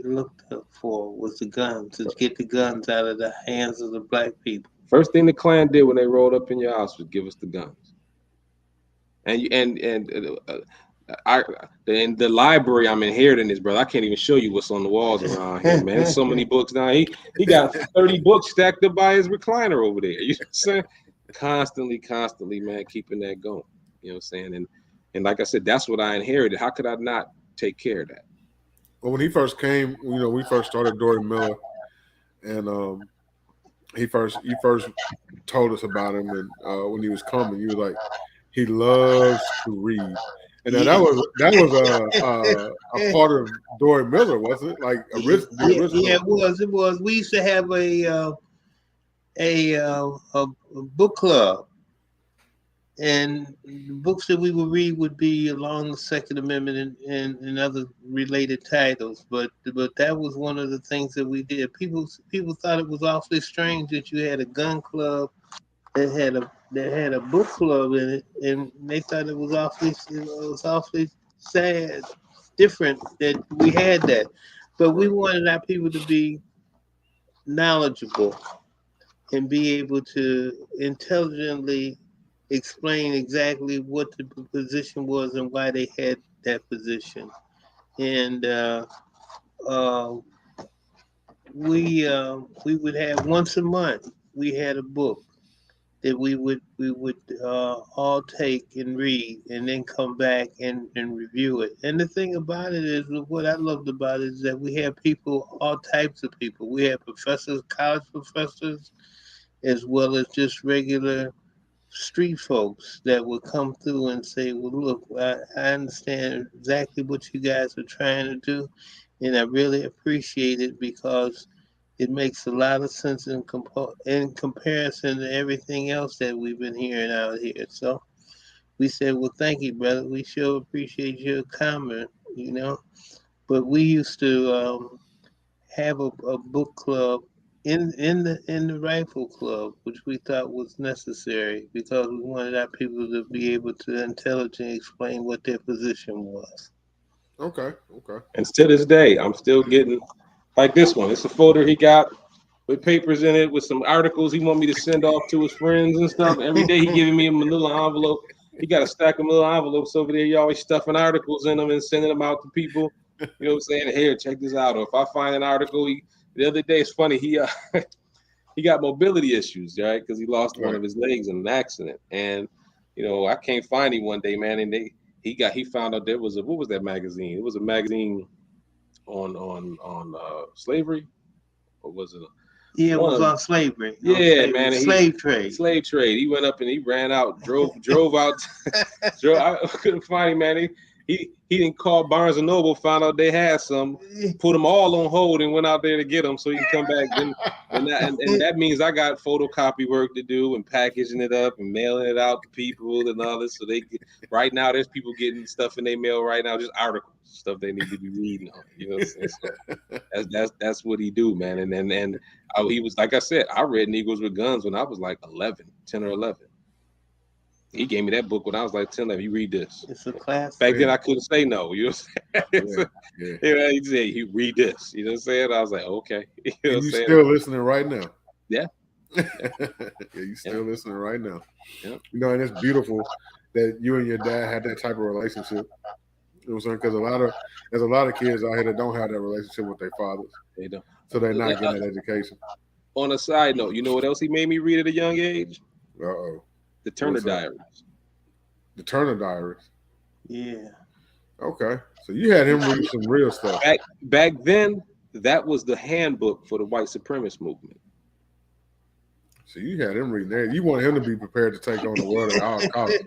looked up for was the guns, to get the guns out of the hands of the Black people. First thing the Klan did when they rolled up in your house was give us the guns. In the library I'm inheriting this, brother. I can't even show you what's on the walls around here, man. There's so many books now. He got 30 books stacked up by his recliner over there. You know what I'm saying? Constantly, man, keeping that going. You know what I'm saying? And like I said, that's what I inherited. How could I not take care of that? Well, when he first came, we first started Dory Miller, and you first told us about him, and when he was coming, you were like, he loves to read, and that was a part of Dory Miller, wasn't it? Like the original. Yeah, it was. We used to have a book club, and the books that we would read would be along the Second Amendment and other related titles. But that was one of the things that we did. People thought it was awfully strange that you had a gun club that had a book club in it, and they thought it was awfully sad, different that we had that. But we wanted our people to be knowledgeable and be able to intelligently explain exactly what the position was and why they had that position. And we would have once a month we had a book that we would all take and read and then come back and review it. And the thing about it is, what I loved about it is that we had people, all types of people. We had professors, college professors, as well as just regular street folks that would come through and say, well, look, I understand exactly what you guys are trying to do, and I really appreciate it because it makes a lot of sense in comparison to everything else that we've been hearing out here. So we said, well, thank you, brother. We sure appreciate your comment, But we used to have a book club in the rifle club, which we thought was necessary because we wanted our people to be able to intelligently explain what their position was. Okay. And to this day, I'm still getting like this one. It's a folder he got with papers in it with some articles he want me to send off to his friends and stuff. Every day he giving me a manila envelope. He got a stack of manila envelopes over there. He always stuffing articles in them and sending them out to people. You know what I'm saying? Here, check this out. Or if I find an article, the other day it's funny. He got mobility issues, right? Because he lost one of his legs in an accident, and I can't find him one day, man. And he found out there was what was that magazine? It was a magazine on slavery, or was it? Yeah, it was on slavery. Yeah, man. Slave trade. Slave trade. He went up and he ran out, drove out. I couldn't find him, man. He didn't call Barnes and Noble, found out they had some, put them all on hold, and went out there to get them so he can come back. And that means I got photocopy work to do and packaging it up and mailing it out to people and all this. So right now there's people getting stuff in their mail right now, just articles, stuff they need to be reading on. You know what I'm saying? So that's what he do, man. And he was, like I said, I read Negroes with Guns when I was like 10 or 11. He gave me that book when I was like 10. You read this. It's a classic. Back then I couldn't say no. You know what I'm saying? Yeah. He said, "You read this." You know what I'm saying? I was like, okay. You still listening right now? Yeah. You still listening right now? Yeah. And it's beautiful that you and your dad had that type of relationship. You know what I'm saying? Because there's a lot of kids out here that don't have that relationship with their fathers. They don't. So they're not getting that education. On a side note, you know what else he made me read at a young age? The Turner Diaries. The Turner Diaries. Yeah. Okay. So you had him read some real stuff. Back then, that was the handbook for the white supremacist movement. So you had him reading that. You want him to be prepared to take on the world at all costs.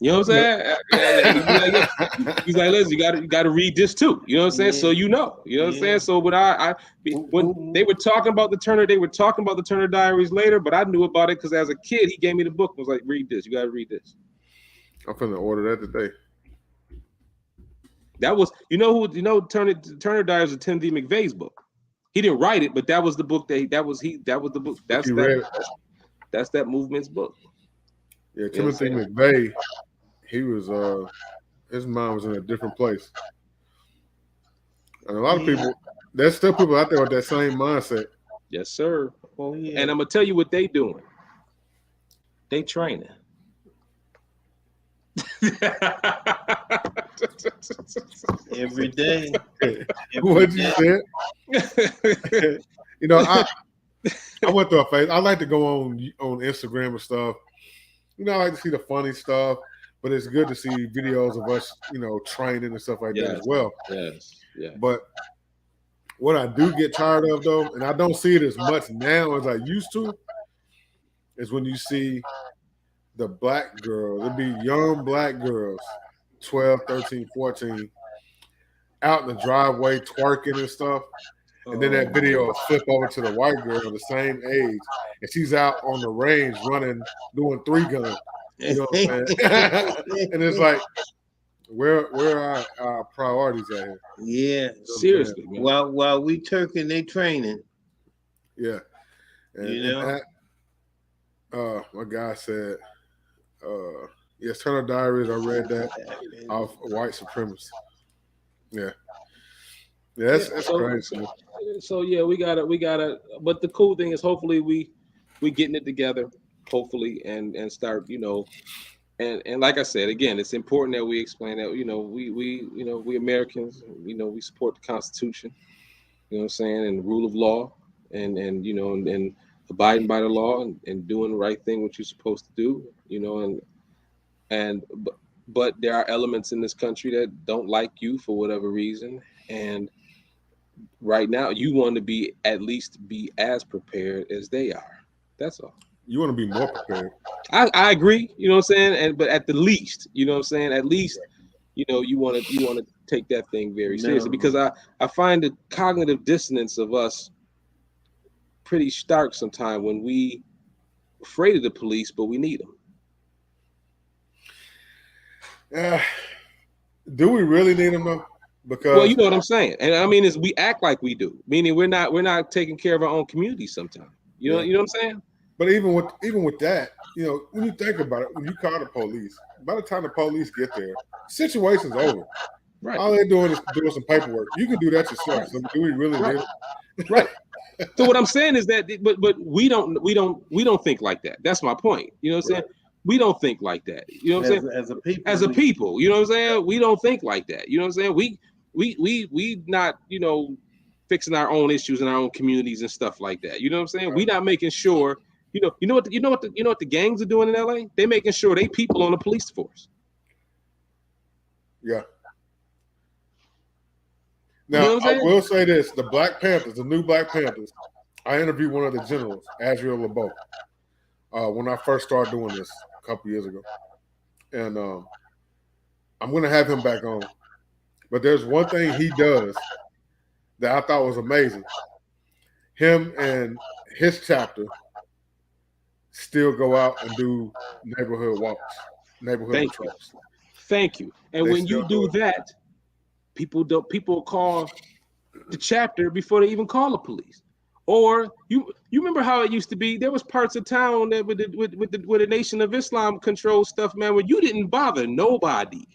You know what I'm saying? He's like, listen, you got to read this too. You know what I'm saying? So you know what I'm saying? So when they were talking about the Turner Diaries later, but I knew about it because as a kid he gave me the book. Was like, read this. You got to read this. I'm finna order that today. That was, Turner Diaries was Timothy McVeigh's book. He didn't write it, but that was the book that was the book. That's that movement's book. Yeah, Timothy McVeigh. He was his mind was in a different place. And a lot of people, there's still people out there with that same mindset. Yes, sir. Oh, yeah. And I'm gonna tell you what they doing. They training. Every day. What you said? You know, I went through a phase. I like to go on Instagram and stuff. You know, I like to see the funny stuff, but it's good to see videos of us, you know, training and stuff like that as well. Yes. Yeah. But what I do get tired of, though, and I don't see it as much now as I used to, is when you see the black girls, it'd be young black girls, 12, 13, 14, out in the driveway twerking and stuff. And then that video will flip over to the white girl the same age, and she's out on the range running, doing 3-gun. You know what I'm saying? And it's like, where are our priorities at here? Yeah, You know seriously. Man. While we turking, they training. Yeah, and my guy said, yes, Turner Diaries. I read that off white supremacy. Yeah. Yeah, that's crazy. So yeah, we gotta. But the cool thing is, hopefully, we getting it together. Hopefully, and start, you know, and like I said again, it's important that we explain that, you know, we Americans, you know, we support the Constitution, you know what I'm saying, and the rule of law, and you know, and abiding by the law and doing the right thing, what you're supposed to do, you know, but there are elements in this country that don't like you for whatever reason, and right now you want to be at least be as prepared as they are. That's all. You want to be more prepared. I agree, you know what I'm saying, but at the least, you know what I'm saying, at least, you know, you want to take that thing very seriously, because I find the cognitive dissonance of us pretty stark sometimes when we afraid of the police, but we need them. Do we really need them though? Because, well, you know what I'm saying, and I mean, is we act like we do, meaning we're not taking care of our own community sometimes. You know, you know what I'm saying. But even with that, you know, when you think about it, when you call the police, by the time the police get there, situation's over. Right. All they're doing is doing some paperwork. You can do that yourself. So do we really need it? Right. So what I'm saying is that, but we don't think like that. That's my point. You know what I'm saying? We don't think like that. You know what I'm saying? As a people, you know what I'm saying? We don't think like that. You know what I'm saying? We not, you know, fixing our own issues in our own communities and stuff like that. You know what I'm saying? Right. We not making sure. You know what the gangs are doing in LA? They making sure they people on the police force. Yeah. Now, you know I will say this: the Black Panthers, the new Black Panthers. I interviewed one of the generals, Adriel LeBeau, when I first started doing this a couple years ago, and I'm going to have him back on. But there's one thing he does that I thought was amazing. Him and his chapter still go out and do neighborhood walks, neighborhood patrols. Thank you. And when you do that, people call the chapter before they even call the police. Or you remember how it used to be? There was parts of town that with the Nation of Islam control stuff, man, where you didn't bother nobody.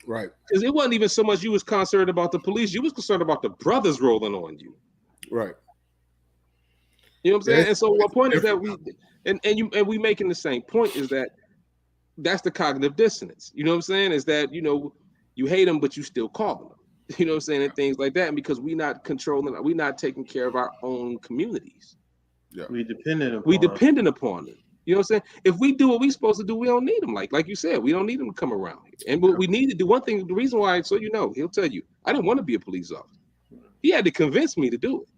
Right. Because it wasn't even so much you was concerned about the police, you was concerned about the brothers rolling on you. Right. You know what I'm saying? And so my point is that we making the same point, is that that's the cognitive dissonance. You know what I'm saying? Is that, you know, you hate them, but you still call them. You know what I'm saying? And things like that. And because we're not controlling, we're not taking care of our own communities. Yeah. We dependent upon them. You know what I'm saying? If we do what we're supposed to do, we don't need them. Like you said, we don't need them to come around here. And what we need to do, one thing, the reason why, so you know, he'll tell you, I didn't want to be a police officer. He had to convince me to do it.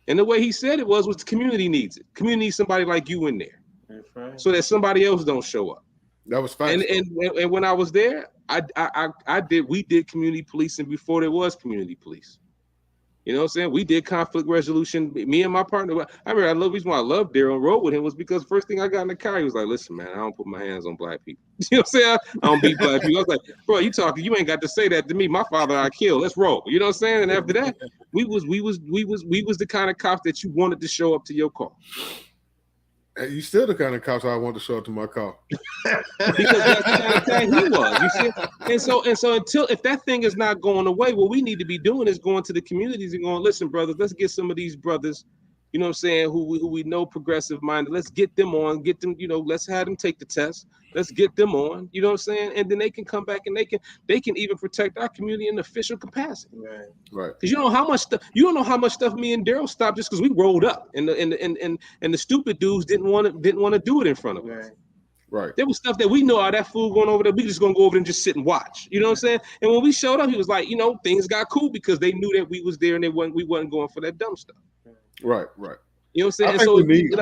And the way he said it was the community needs it. Community needs somebody like you in there. That's right. So that somebody else don't show up. That was fine. And when I was there, we did community policing before there was community police. You know what I'm saying? We did conflict resolution. Me and my partner. I remember the reason why I loved Daryl and rode with him was because the first thing I got in the car, he was like, "Listen, man, I don't put my hands on black people." You know what I'm saying? I don't beat black people. I was like, "Bro, you talking? You ain't got to say that to me. My father I killed. Let's roll." You know what I'm saying? And after that, we was the kind of cops that you wanted to show up to your call. You still the kind of cops I want to show up to my car. Because that's the kind of guy he was. You see? And so until, if that thing is not going away, what we need to be doing is going to the communities and going, "Listen, brothers, let's get some of these brothers you know what I'm saying, who we know progressive minded. Let's get them on, get them, let's have them take the test. Let's get them on, you know what I'm saying? And then they can come back and they can even protect our community in official capacity. Right. Because you don't know how much stuff me and Daryl stopped just because we rolled up and the stupid dudes didn't want to do it in front of us. Right. There was stuff that we know that fool going over there. We just gonna go over there and just sit and watch. You know what I'm saying? And when we showed up, he was like, things got cool because they knew that we was there and we wasn't going for that dumb stuff. Right. You know what I'm saying? I And think so we need.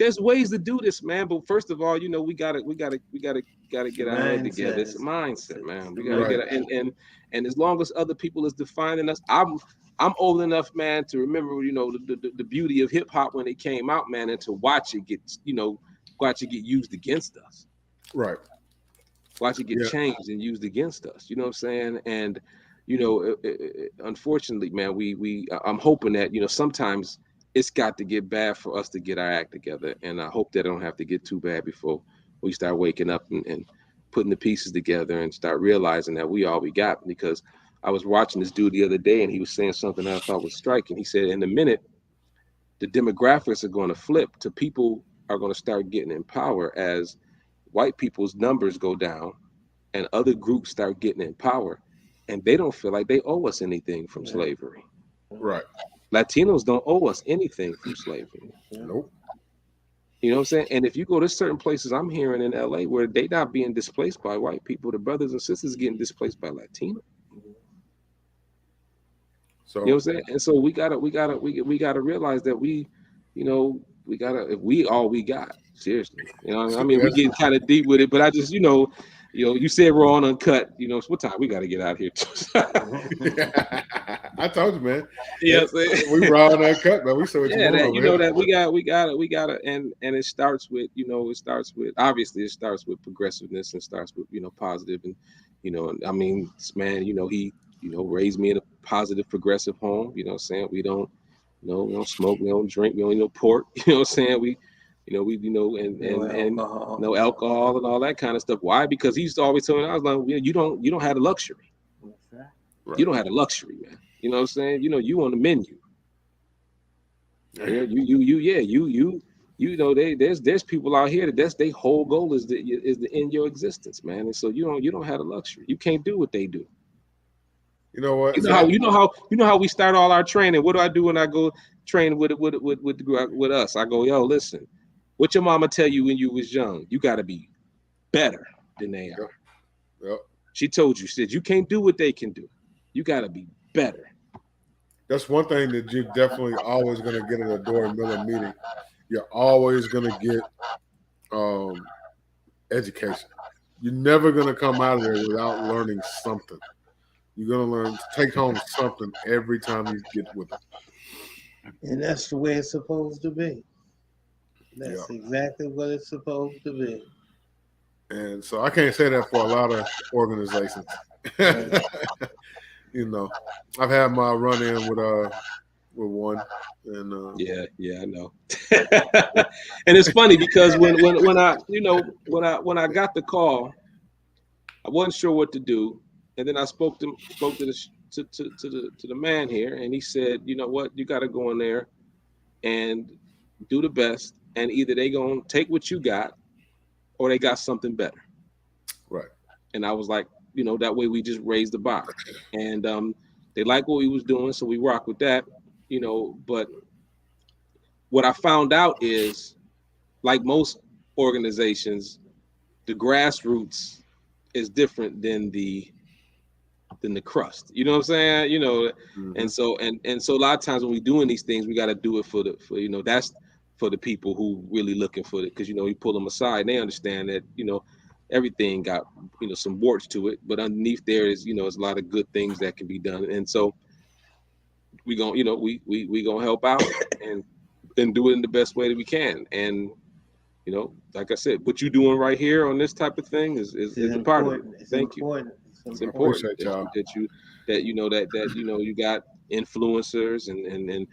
there's ways to do this, man. But first of all, we gotta get our head together. It's a mindset, man. We gotta get it. And as long as other people is defining us, I'm old enough, man, to remember, the beauty of hip hop when it came out, man, and to watch it get used against us. Right. Watch it get changed and used against us. You know what I'm saying? And unfortunately, man, I'm hoping that sometimes it's got to get bad for us to get our act together, and I hope that it don't have to get too bad before we start waking up and putting the pieces together and start realizing that we all we got. Because I was watching this dude the other day, and he was saying something that I thought was striking. He said, in a minute, the demographics are going to flip to people are going to start getting in power as white people's numbers go down and other groups start getting in power, and they don't feel like they owe us anything from slavery. Right. Latinos don't owe us anything from slavery. Nope. You know what I'm saying? And if you go to certain places, I'm hearing in LA where they not being displaced by white people, the brothers and sisters getting displaced by Latinos. So you know what I'm saying? And so we gotta realize that we gotta, if we all we got, seriously. I mean, we get kind of deep with it, but I just, you said Raw and Uncut, it's what time we got to get out here. I told you, man. Yeah, we Raw and Uncut, man. We saw what you that we got to, and it starts with, obviously it starts with progressiveness and starts with, positive and, and I mean, this man, he, raised me in a positive progressive home. You know what I'm saying? We don't smoke, we don't drink, we don't eat no pork. You know what I'm saying? And no alcohol and all that kind of stuff. Why? Because he used to always tell me, I was like, you don't have the luxury. Right. You don't have the luxury, man. You know what I'm saying? You on the menu. Yeah. There's people out here that's their whole goal is to end your existence, man. And so you don't have the luxury. You can't do what they do. You know what? You know how we start all our training. What do I do when I go train with us? I go, yo, listen. What your mama tell you when you was young? You got to be better than they are. Yep. She told you, said you can't do what they can do. You got to be better. That's one thing that you're definitely always going to get at a Dory Miller meeting. You're always going to get education. You're never going to come out of there without learning something. You're going to take home something every time you get with them. And that's the way it's supposed to be. That's exactly what it's supposed to be. And so I can't say that for a lot of organizations. I've had my run-in with one. And I know. And it's funny because when I got the call, I wasn't sure what to do. And then I spoke to the man here, and he said, you know what, you got to go in there and do the best, and either they gonna take what you got, or they got something better. Right. And I was like, that way we just raised the bar, and they like what we was doing, so we rock with that, But what I found out is, like most organizations, the grassroots is different than the crust. You know what I'm saying? Mm-hmm. And so a lot of times when we doing these things, we got to do it for that's for the people who really looking for it, because you pull them aside and they understand that everything got some warts to it, but underneath there is there's a lot of good things that can be done, and so we gonna we gonna help out and do it in the best way that we can. And like I said, what you doing right here on this type of thing is a part of it. Thank you. It's important that you got influencers and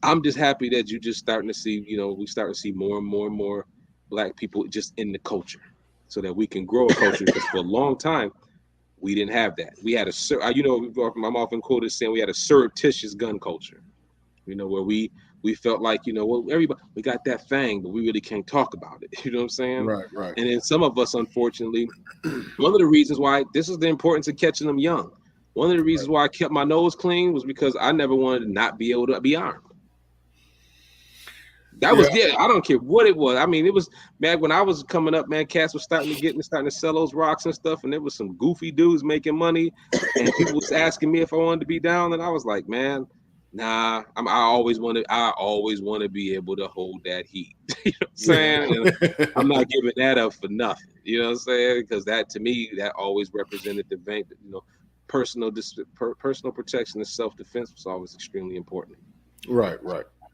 I'm just happy that you just starting to see, we starting to see more and more Black people just in the culture, so that we can grow a culture, because for a long time we didn't have that. We had I'm often quoted saying we had a surreptitious gun culture. You know, where we felt like, you know, well, everybody, we got that thing, but we really can't talk about it. You know what I'm saying? Right. And then some of us, unfortunately, one of the reasons why this is the importance of catching them young. One of the reasons why I kept my nose clean was because I never wanted to not be able to be armed. That was I don't care what it was. I mean, it was, man, when I was coming up, man, cats was starting to sell those rocks and stuff, and there was some goofy dudes making money, and people was asking me if I wanted to be down, and I was like, man, nah, I always want to be able to hold that heat. You know what I'm saying? And I'm not giving that up for nothing. You know what I'm saying? Because that, to me, that always represented the vein. You know, personal protection and self-defense was always extremely important. Right.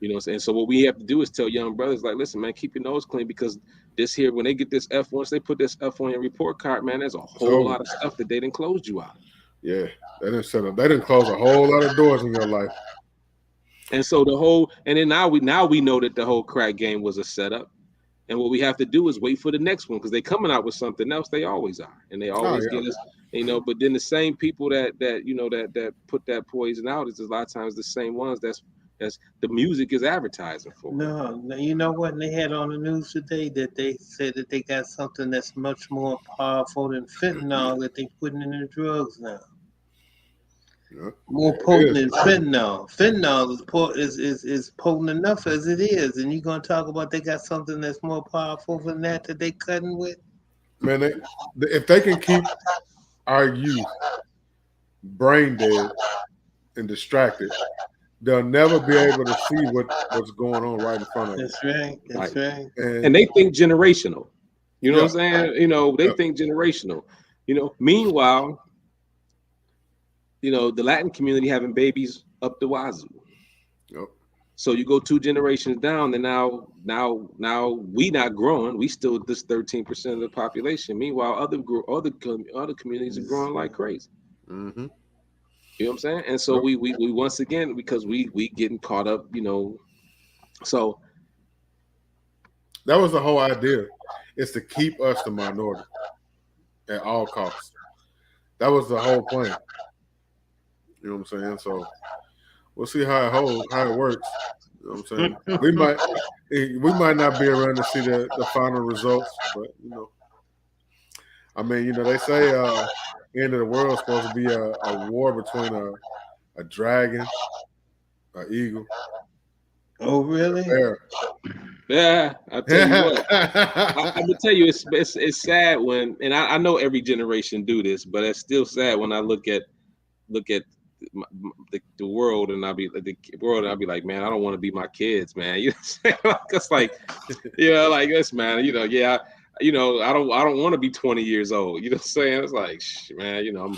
You know what I'm saying? So what we have to do is tell young brothers, like, listen, man, keep your nose clean, because this here, when they get this F, once they put this F on your report card, man, there's a whole lot of stuff that they didn't close you out. Yeah, they didn't close a whole lot of doors in your life. And so then now we know that the whole crack game was a setup. And what we have to do is wait for the next one, because they coming out with something else. They always are, and they always get us, you know. But then the same people that you know that put that poison out is a lot of times the same ones that's the music is advertising for. No, you know what? They had on the news today that they said that they got something that's much more powerful than fentanyl that they putting in the drugs now. Yeah. More potent than fentanyl. Fentanyl is potent enough as it is, and you're gonna talk about they got something that's more powerful than that they cutting with. Man, if they can keep our youth brain dead and distracted, they'll never be able to see what's going on right in front of them. That's right. And they think generational. You know what I'm saying? You know, they think generational. You know, meanwhile, you know, the Latin community having babies up the wazoo. Yep. So you go 2 generations down, and now we not growing. We still this 13% of the population. Meanwhile, other communities are growing like crazy. Mm-hmm. You know what I'm saying? And so we once again, because we getting caught up, you know. So that was the whole idea, is to keep us the minority at all costs. That was the whole plan. You know what I'm saying? So we'll see how it works. You know what I'm saying? We might not be around to see the final results, but you know, I mean, you know, they say end of the world is supposed to be a war between a dragon, an eagle. Oh, really? A bear. Yeah, I'll tell you what. I'm gonna tell you, it's sad when, and I know every generation do this, but it's still sad when I look at the world, and I'll be like, man, I don't want to be my kids, man. You know what I'm saying? It's like, yeah, like this, man. You know, yeah, you know, I don't want to be 20 years old. You know what I'm saying? It's like, man, you know,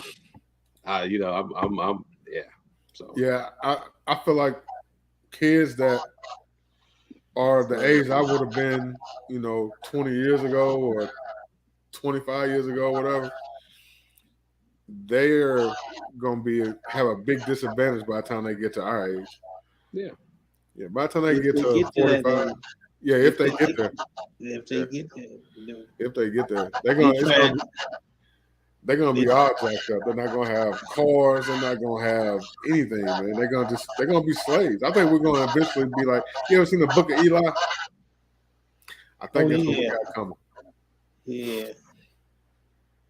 I'm yeah. So yeah, I feel like kids that are the age I would have been, you know, 20 years ago or 25 years ago, whatever, they're gonna have a big disadvantage by the time they get to our age. Yeah. Yeah, by the time they get to 45. Yeah, if they get there. If they get there. If they get there. They're gonna be all jacked up. They're not gonna have cars, they're not gonna have anything, man. They're gonna be slaves. I think we're gonna eventually be like, you ever seen the Book of Eli? I think that's what we got coming. Yeah.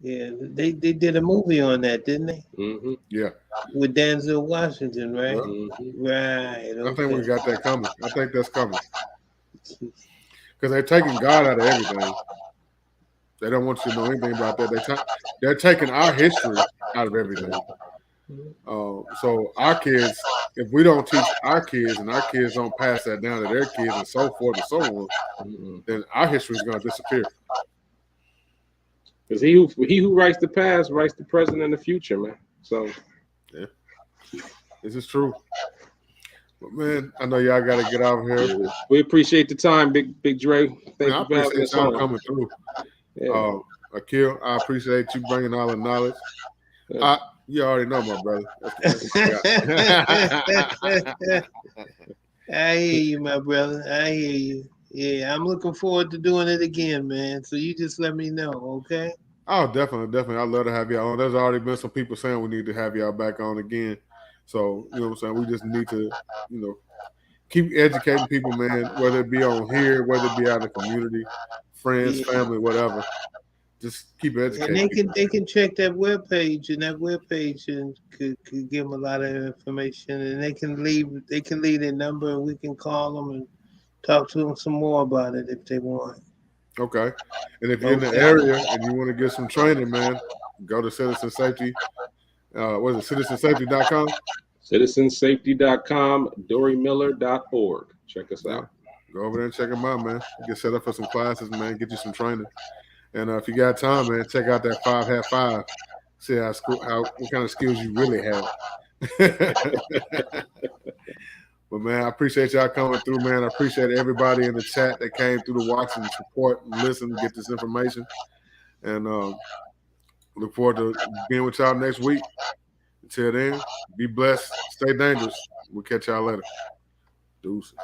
Yeah, they did a movie on that, didn't they? Mm-hmm. Yeah. With Denzel Washington, right? Yeah. Mm-hmm. Right. Okay. I think we got that coming. I think that's coming. Because they're taking God out of everything. They don't want you to know anything about that. They're taking our history out of everything. So our kids, if we don't teach our kids and our kids don't pass that down to their kids and so forth and so on, then our history is going to disappear. Because he who writes the past writes the present and the future, man. So yeah, this is true. But man, I know y'all got to get out of here. Yeah, we appreciate the time, Big Dre. Thank you for having us on. Coming through. Yeah. Akil, I appreciate you bringing all the knowledge. Yeah. You already know, my brother. I hear you, my brother. I hear you. Yeah, I'm looking forward to doing it again, man. So you just let me know, okay? Oh, definitely. I'd love to have y'all on. There's already been some people saying we need to have y'all back on again. So, you know what I'm saying? We just need to, you know, keep educating people, man, whether it be on here, whether it be out in the community, friends, Yeah. family, whatever. Just keep And educating they people. can check that webpage, and that webpage and could give them a lot of information, and they can leave their number, and we can call them and talk to them some more about it if they want. Okay. And if you're in the Okay. area and you want to get some training, man, go to Citizen Safety. What is it? CitizenSafety.com? CitizenSafety.com, DoryMiller.org. Check us Yeah. out. Go over there and check them out, man. Get set up for some classes, man. Get you some training. And if you got time, man, check out that 5 hat 5. See how what kind of skills you really have. But man, I appreciate y'all coming through, man. I appreciate everybody in the chat that came through to watch and support and listen and get this information. And look forward to being with y'all next week. Until then, be blessed, stay dangerous. We'll catch y'all later. Deuces.